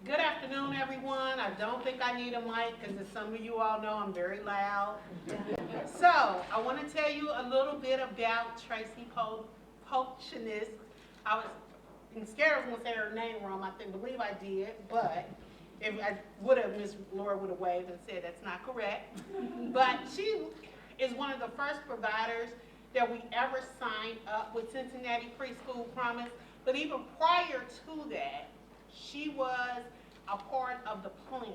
Good afternoon, everyone. I don't think I need a mic because as some of you all know, I'm very loud. So I want to tell you a little bit about Tracy Polchinist. I'm scared I was going to say her name wrong. I believe I did, but if I would have, Miss Laura would have waved and said that's not correct. But she is one of the first providers that we ever signed up with Cincinnati Preschool Promise. But even prior to that, she was a part of the plan.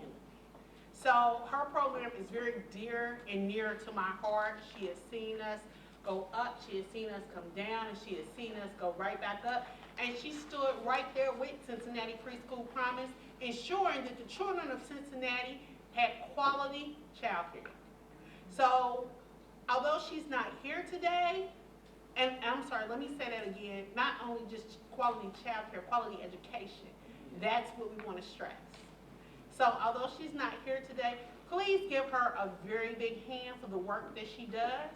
So her program is very dear and near to my heart. She has seen us go up, she has seen us come down, and she has seen us go right back up. And she stood right there with Cincinnati Preschool Promise, ensuring that the children of Cincinnati had quality childcare. So although she's not here today, and I'm sorry, let me say that again, not only just quality childcare, quality education. That's what we want to stress. So although she's not here today, please give her a very big hand for the work that she does.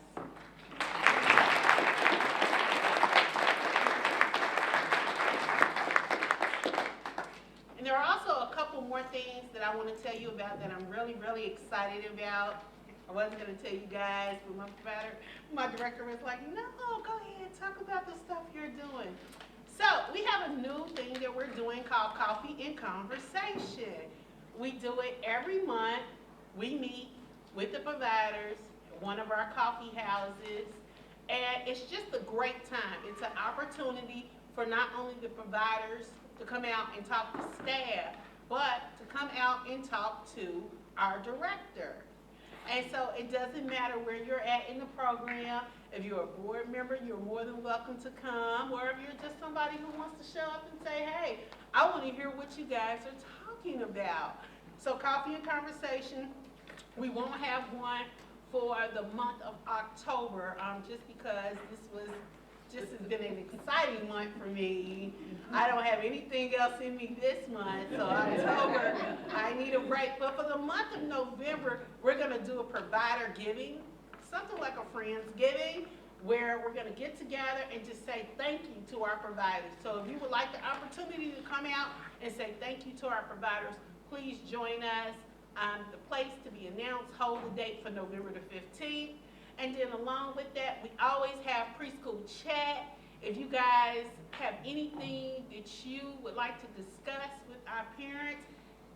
And there are also a couple more things that I want to tell you about that I'm really, really excited about. I wasn't going to tell you guys, but my director was like, no, go ahead, talk about the stuff you're doing. So we have a new thing that we're doing called Coffee and Conversation. We do it every month. We meet with the providers at one of our coffee houses, and it's just a great time. It's an opportunity for not only the providers to come out and talk to staff, but to come out and talk to our director. And so it doesn't matter where you're at in the program. If you're a board member, you're more than welcome to come, or if you're just somebody who wants to show up and say, hey, I want to hear what you guys are talking about. So Coffee and Conversation, we won't have one for the month of October, just because this has been an exciting month for me. I don't have anything else in me this month, so October, I need a break. But for the month of November, we're going to do a provider giving, something like a Friendsgiving, where we're going to get together and just say thank you to our providers. So if you would like the opportunity to come out and say thank you to our providers, please join us. The place to be announced, hold the date for November the 15th. And then along with that, we always have preschool chat. If you guys have anything that you would like to discuss with our parents,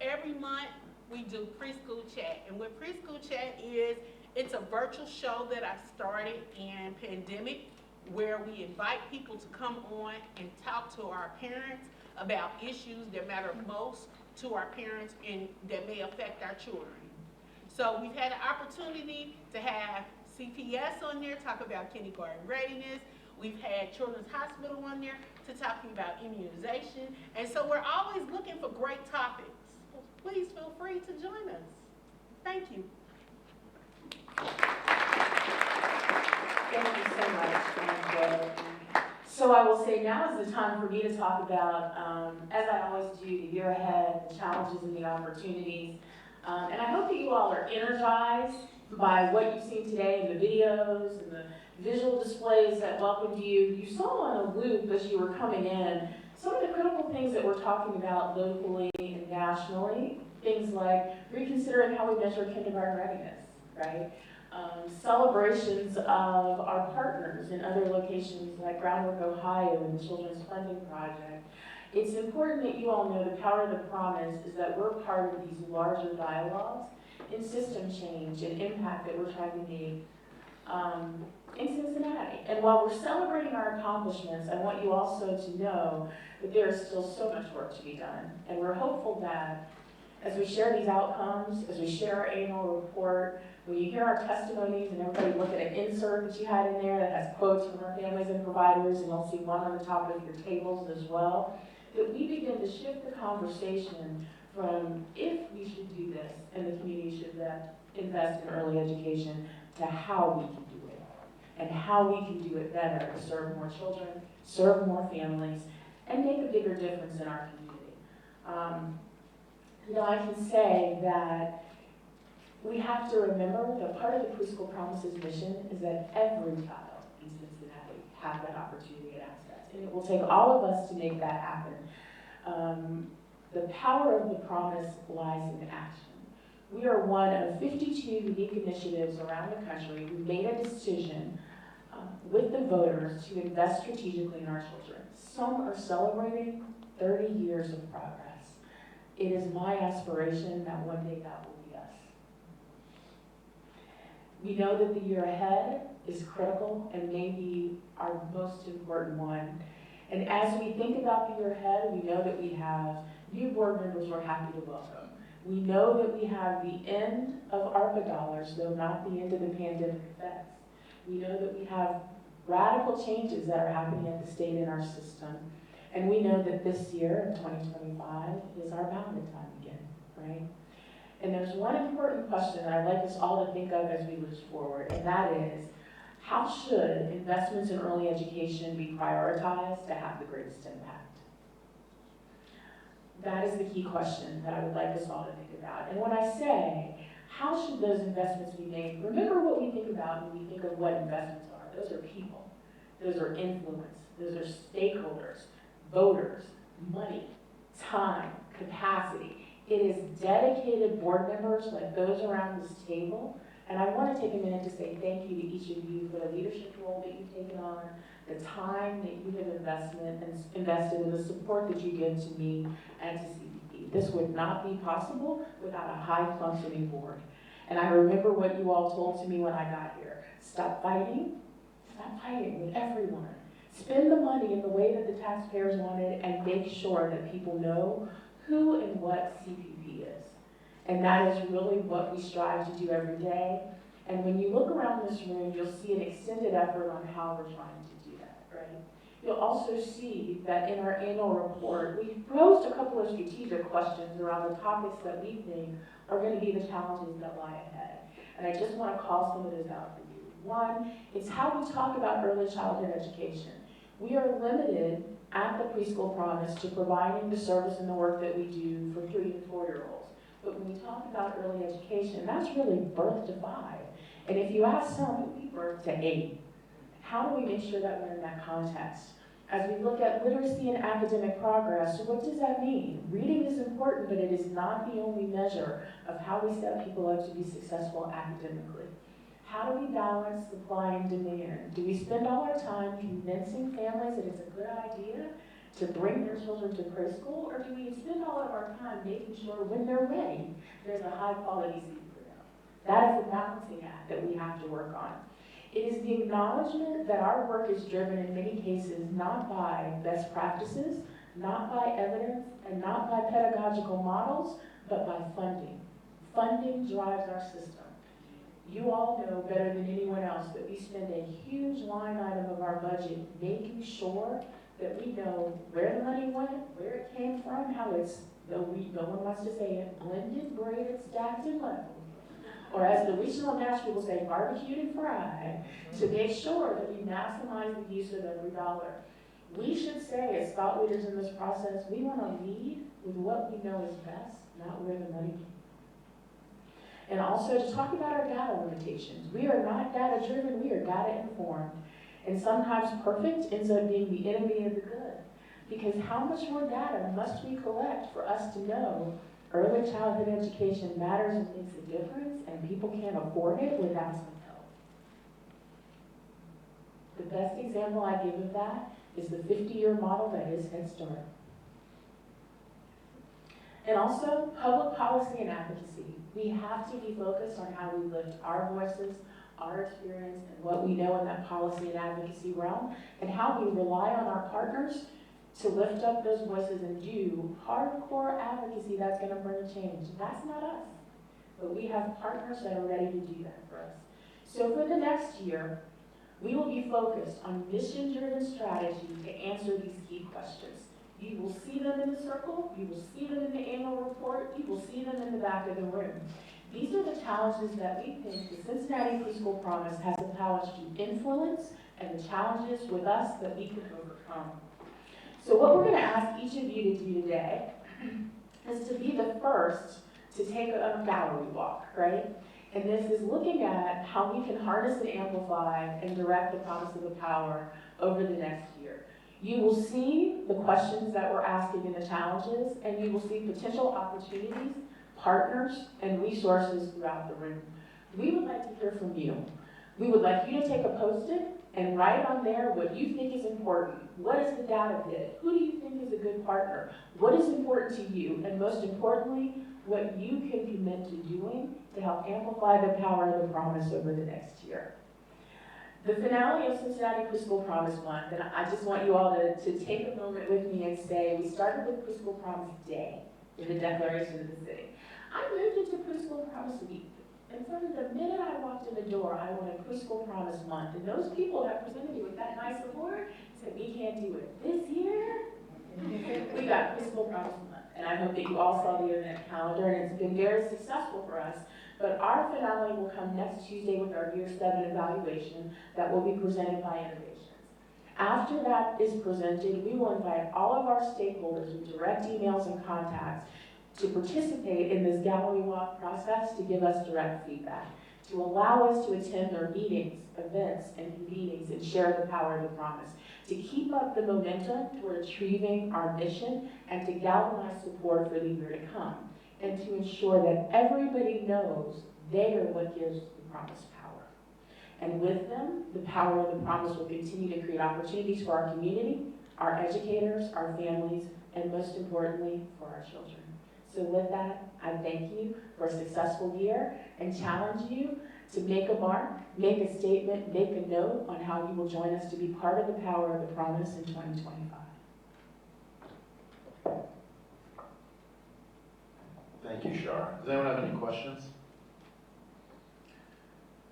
every month we do preschool chat. And what preschool chat is, it's a virtual show that I started in pandemic, where we invite people to come on and talk to our parents about issues that matter most to our parents and that may affect our children. So we've had an opportunity to have CPS on there, talk about kindergarten readiness. We've had Children's Hospital on there to talking about immunization. And so we're always looking for great topics. Please feel free to join us. Thank you. Thank you so much, Angela. So I will say now is the time for me to talk about, as I always do, the year ahead, the challenges and the opportunities. And I hope that you all are energized by what you've seen today in the videos and the visual displays that welcomed you. You saw on a loop as you were coming in some of the critical things that we're talking about locally and nationally. Things like reconsidering how we measure kindergarten readiness, right? celebrations of our partners in other locations like Groundwork Ohio and the Children's Funding Project. It's important that you all know the power of the promise is that we're part of these larger dialogues in system change and impact that we're trying to make in Cincinnati. And while we're celebrating our accomplishments, I want you also to know that there is still so much work to be done. And we're hopeful that as we share these outcomes, as we share our annual report, when you hear our testimonies and everybody look at an insert that you had in there that has quotes from our families and providers, and you'll see one on the top of your tables as well, that we begin to shift the conversation from if we should do this and the community should invest in early education to how we can do it and how we can do it better to serve more children, serve more families, and make a bigger difference in our community. I can say that we have to remember that part of the Preschool Promises mission is that every child in Cincinnati have that opportunity and access. And it will take all of us to make that happen. The power of the promise lies in action. We are one of 52 unique initiatives around the country who made a decision with the voters to invest strategically in our children. Some are celebrating 30 years of progress. It is my aspiration that one day that will be us. We know that the year ahead is critical and maybe our most important one. And as we think about the year ahead, we know that we have new board members we're happy to welcome. We know that we have the end of ARPA dollars, though not the end of the pandemic effects. We know that we have radical changes that are happening at the state in our system. And we know that this year, in 2025, is our ballot time again, right? And there's one important question that I'd like us all to think of as we move forward, and that is, how should investments in early education be prioritized to have the greatest impact? That is the key question that I would like us all to think about. And when I say, how should those investments be made? Remember what we think about when we think of what investments are. Those are people. Those are influence. Those are stakeholders, voters, money, time, capacity. It is dedicated board members like those around this table. And I want to take a minute to say thank you to each of you for the leadership role that you've taken on, the time that you have invested and the support that you give to me and to CPP. This would not be possible without a high-functioning board. And I remember what you all told to me when I got here. Stop fighting with everyone. Spend the money in the way that the taxpayers wanted and make sure that people know who and what CPP is. And that is really what we strive to do every day. And when you look around this room, you'll see an extended effort on how we're trying to do that, right? You'll also see that in our annual report, we've posed a couple of strategic questions around the topics that we think are going to be the challenges that lie ahead. And I just want to call some of those out for you. One, it's how we talk about early childhood education. We are limited at the Preschool Promise to providing the service and the work that we do for 3 and 4-year-olds. But when we talk about early education, that's really birth to 5. And if you ask some, we birth to 8. How do we make sure that we're in that context? As we look at literacy and academic progress, what does that mean? Reading is important, but it is not the only measure of how we set people up to be successful academically. How do we balance supply and demand? Do we spend all our time convincing families that it's a good idea to bring their children to preschool, or do we spend all of our time making sure when they're ready, there's a high quality seat for them? That is the balancing act that we have to work on. It is the acknowledgement that our work is driven in many cases not by best practices, not by evidence, and not by pedagogical models, but by funding. Funding drives our system. You all know better than anyone else that we spend a huge line item of our budget making sure that we know where the money went, where it came from, how it's, though no one wants to say it, blended, braided, stacked, and leveled. Or as the regional Nash people say, barbecued and fried, to make sure that we maximize the use of every dollar. We should say, as thought leaders in this process, we want to lead with what we know is best, not where the money came. And also to talk about our data limitations. We are not data driven, we are data informed. And sometimes perfect ends up being the enemy of the good. Because how much more data must we collect for us to know early childhood education matters and makes a difference and people can't afford it without some The best example I give of that is the 50-year model that is Head Start. And also, public policy and advocacy. We have to be focused on how we lift our voices, our experience, and what we know in that policy and advocacy realm, and how we rely on our partners to lift up those voices and do hardcore advocacy that's going to bring a change. That's not us, but we have partners that are ready to do that for us. So for the next year, we will be focused on mission-driven strategy to answer these key questions. You will see them in the circle, you will see them in the annual report, you will see them in the back of the room. These are the challenges that we think the Cincinnati Preschool Promise has the power to influence, and the challenges with us that we can overcome. So what we're going to ask each of you to do today is to be the first to take a gallery walk, right? And this is looking at how we can harness and amplify and direct the promise of the power over the next year. You will see the questions that we're asking and the challenges, and you will see potential opportunities, partners, and resources throughout the room. We would like to hear from you. We would like you to take a Post-it and write on there what you think is important. What is the data bit? Who do you think is a good partner? What is important to you? And most importantly, what you can commit to doing to help amplify the power of the promise over the next year. The finale of Cincinnati Preschool Promise Month, and I just want you all to take a moment with me and say, we started with Preschool Promise Day in the Declaration of the City. I moved into Preschool Promise Week. And from the minute I walked in the door, I wanted Preschool Promise Month. And those people that presented me with that nice award said, we can't do it this year. We got Preschool Promise Month. And I hope that you all saw the internet calendar, and it's been very successful for us. But our finale will come next Tuesday with our Year 7 evaluation that will be presented by Innovations. After that is presented, we will invite all of our stakeholders with direct emails and contacts to participate in this gallery walk process to give us direct feedback, to allow us to attend their meetings, events, and convenings and share the power of the promise, to keep up the momentum toward achieving our mission, and to galvanize support for the year to come, and to ensure that everybody knows they are what gives the promise power. And with them, the power of the promise will continue to create opportunities for our community, our educators, our families, and most importantly, for our children. So with that, I thank you for a successful year and challenge you to make a mark, make a statement, make a note on how you will join us to be part of the power of the promise in 2025. Thank you, Shar. Does anyone have any questions?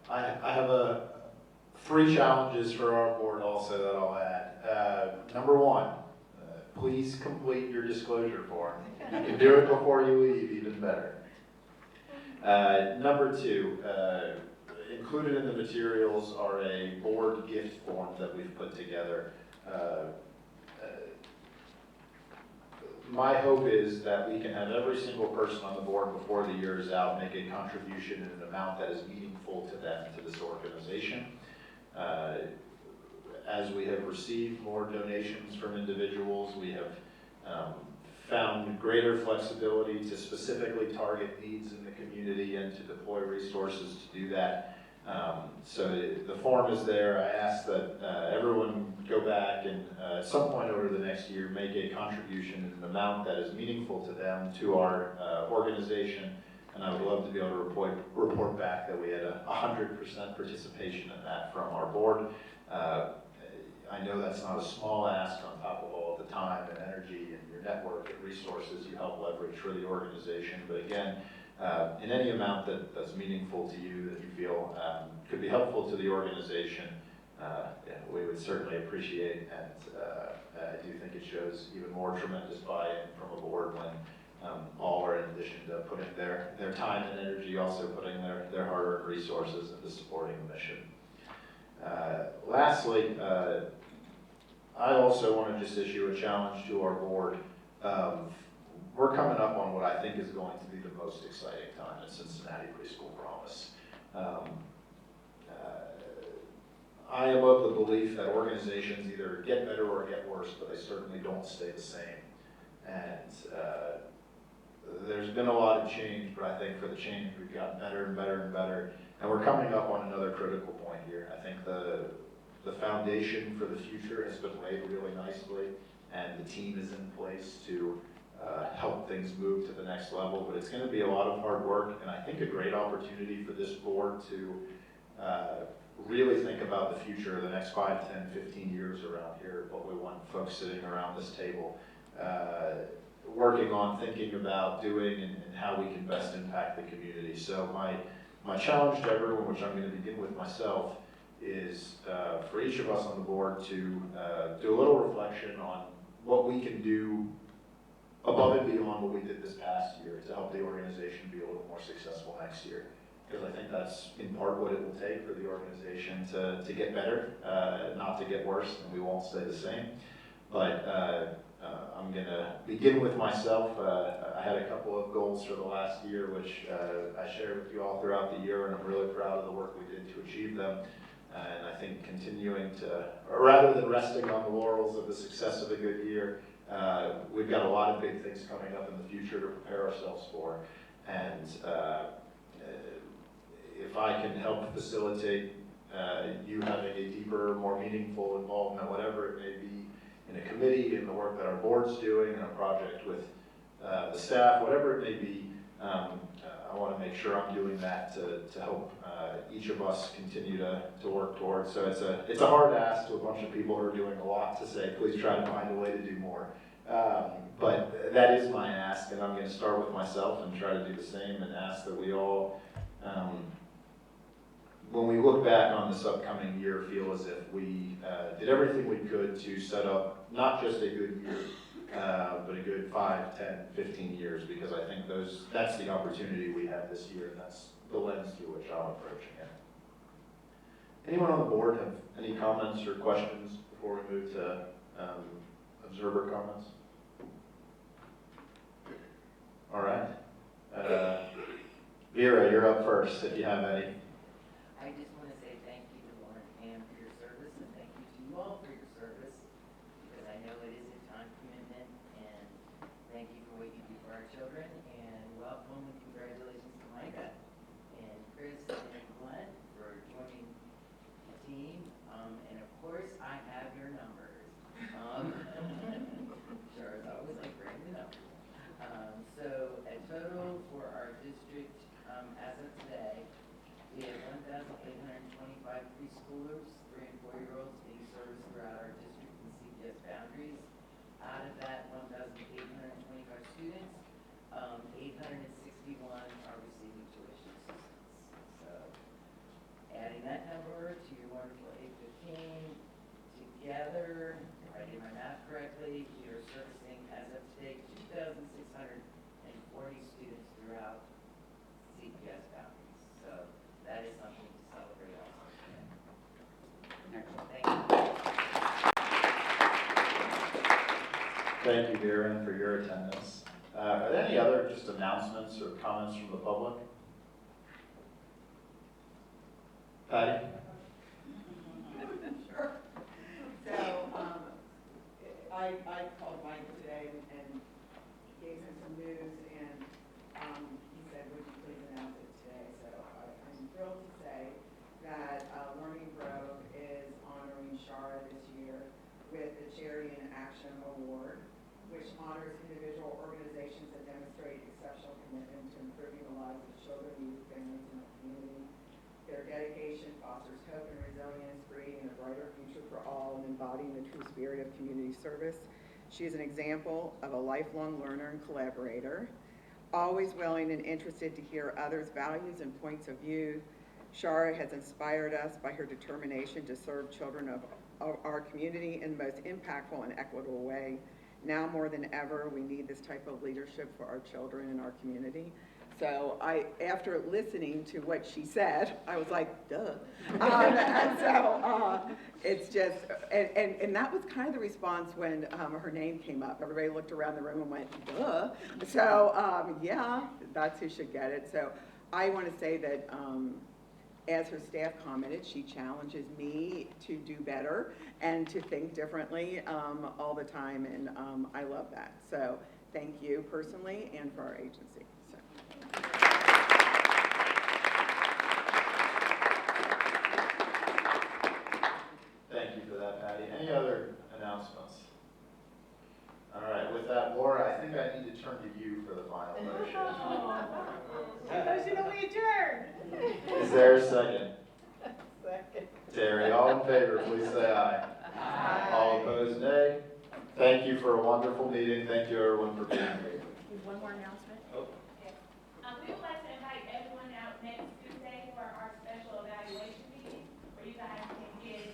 I have three challenges for our board also that I'll add. Number one, please complete your disclosure form. You can do it before you leave, even better. Number two, included in the materials are a board gift form that we've put together. My hope is that we can have every single person on the board before the year is out make a contribution in an amount that is meaningful to them, to this organization. As we have received more donations from individuals, we have found greater flexibility to specifically target needs in the community and to deploy resources to do that. So the form is there. I ask that everyone go back and at some point over the next year make a contribution in an amount that is meaningful to them, to our organization, and I would love to be able to report back that we had 100% participation in that from our board. I know that's not a small ask on top of all of the time and energy and your network and resources you help leverage for the organization, but again, in any amount that's meaningful to you, that you feel could be helpful to the organization, we would certainly appreciate, and I do think it shows even more tremendous buy-in from a board when all are, in addition to putting their time and energy, also putting their hard-earned resources into supporting the mission. Lastly, I also want to just issue a challenge to our board. We're coming up on what I think is going to be the most exciting time at Cincinnati Preschool Promise. I am of the belief that organizations either get better or get worse, but they certainly don't stay the same. And there's been a lot of change, but I think for the change we've gotten better and better and better. And we're coming up on another critical point here. I think the foundation for the future has been laid really nicely, and the team is in place to help things move to the next level. But it's going to be a lot of hard work, and I think a great opportunity for this board to really think about the future of the next 5, 10, 15 years around here, what we want folks sitting around this table working on, thinking about doing, and how we can best impact the community. So my challenge to everyone, which I'm going to begin with myself, is for each of us on the board to do a little reflection on what we can do above and beyond what we did this past year to help the organization be a little more successful next year. Because I think that's in part what it will take for the organization to get better, not to get worse, and we won't stay the same. But I'm going to begin with myself. I had a couple of goals for the last year, which I shared with you all throughout the year, and I'm really proud of the work we did to achieve them. And I think continuing to, or rather than resting on the laurels of the success of a good year, we've got a lot of big things coming up in the future to prepare ourselves for. And if I can help facilitate you having a deeper, more meaningful involvement, whatever it may be, in a committee, in the work that our board's doing, in a project with the staff, whatever it may be, I want to make sure I'm doing that to help each of us continue to work towards. So it's a hard ask to a bunch of people who are doing a lot to say, please try to find a way to do more. But that is my ask, and I'm going to start with myself and try to do the same and ask that we all, when we look back on this upcoming year, feel as if we did everything we could to set up not just a good year, but a good 5, 10, 15 years, because I think that's the opportunity we have this year, and that's the lens through which I'm approaching it. Anyone on the board have any comments or questions before we move to observer comments? All right. Vera, you're up first if you have any. I just want to say thank you to Lauren and Pam for your service, and thank you to you all for your service, because I know it is a time commitment, and thank you for what you do for our children, and welcome and congratulations to Micah and Chris and Glenn for joining the team, and of course, I have your numbers. Sure, it's always like bring the numbers. So a total for our district as of today, we have 1,825 preschoolers, 3 and 4-year-olds being serviced throughout our district and CPS boundaries. Out of that 1,825 students, 861 are receiving tuition assistance. So adding that number to your wonderful 815, together, if I did my math correctly, we are servicing as of today 2,640 students throughout CPS boundaries. So that is something to celebrate also. Thank you. Thank you, Darren, for your attendance. Are there any other just announcements or comments from the public? Patty? Sure. So, I called Mike today and gave him some news, and he said, would you please announce it today? So I'm thrilled to say that Learning Grove is honoring Shara this year with the Charity in Action Award, which honors individual organizations that demonstrate exceptional commitment to improving the lives of children, youth, families, and our community. Their dedication fosters hope and resilience, creating a brighter future for all and embodying the true spirit of community service. She is an example of a lifelong learner and collaborator, always willing and interested to hear others' values and points of view. Shara has inspired us by her determination to serve children of our community in the most impactful and equitable way. Now more than ever, we need this type of leadership for our children and our community. So after listening to what she said, I was like, duh. And so it's just, and that was kind of the response when her name came up. Everybody looked around the room and went, duh. So yeah, that's who should get it. So I want to say that as her staff commented, she challenges me to do better and to think differently all the time, and I love that. So thank you personally and for our agency. that, Laura, I think I need to turn to you for the final motion. Motion to adjourn. Is there a second? Second. Terry, all in favor, please say aye. All opposed, nay. Thank you for a wonderful meeting. Thank you, everyone, for being here. One more announcement. We would like to invite everyone out next Tuesday for our special evaluation meeting, where you guys can get,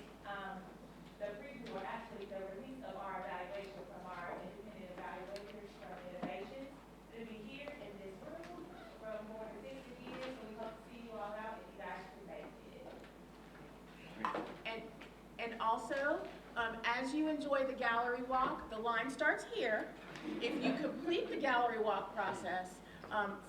the preview, or actually the release of our evaluation from our independent evaluators from Innovations. It'll be here in this room from more than 60 years, so we hope to see you all out if you guys can make it. And also, as you enjoy the gallery walk, the line starts here. If you complete the gallery walk process,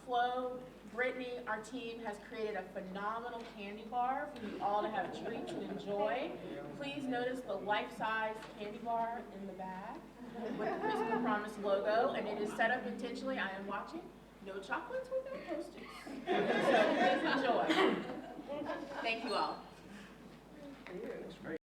Flo, Brittany, our team has created a phenomenal candy bar for you all to have treats and enjoy. Please notice the life-size candy bar in the bag with the Preschool Promise logo, and it is set up intentionally. I am watching. No chocolates with no Post-its. So please enjoy. Thank you all.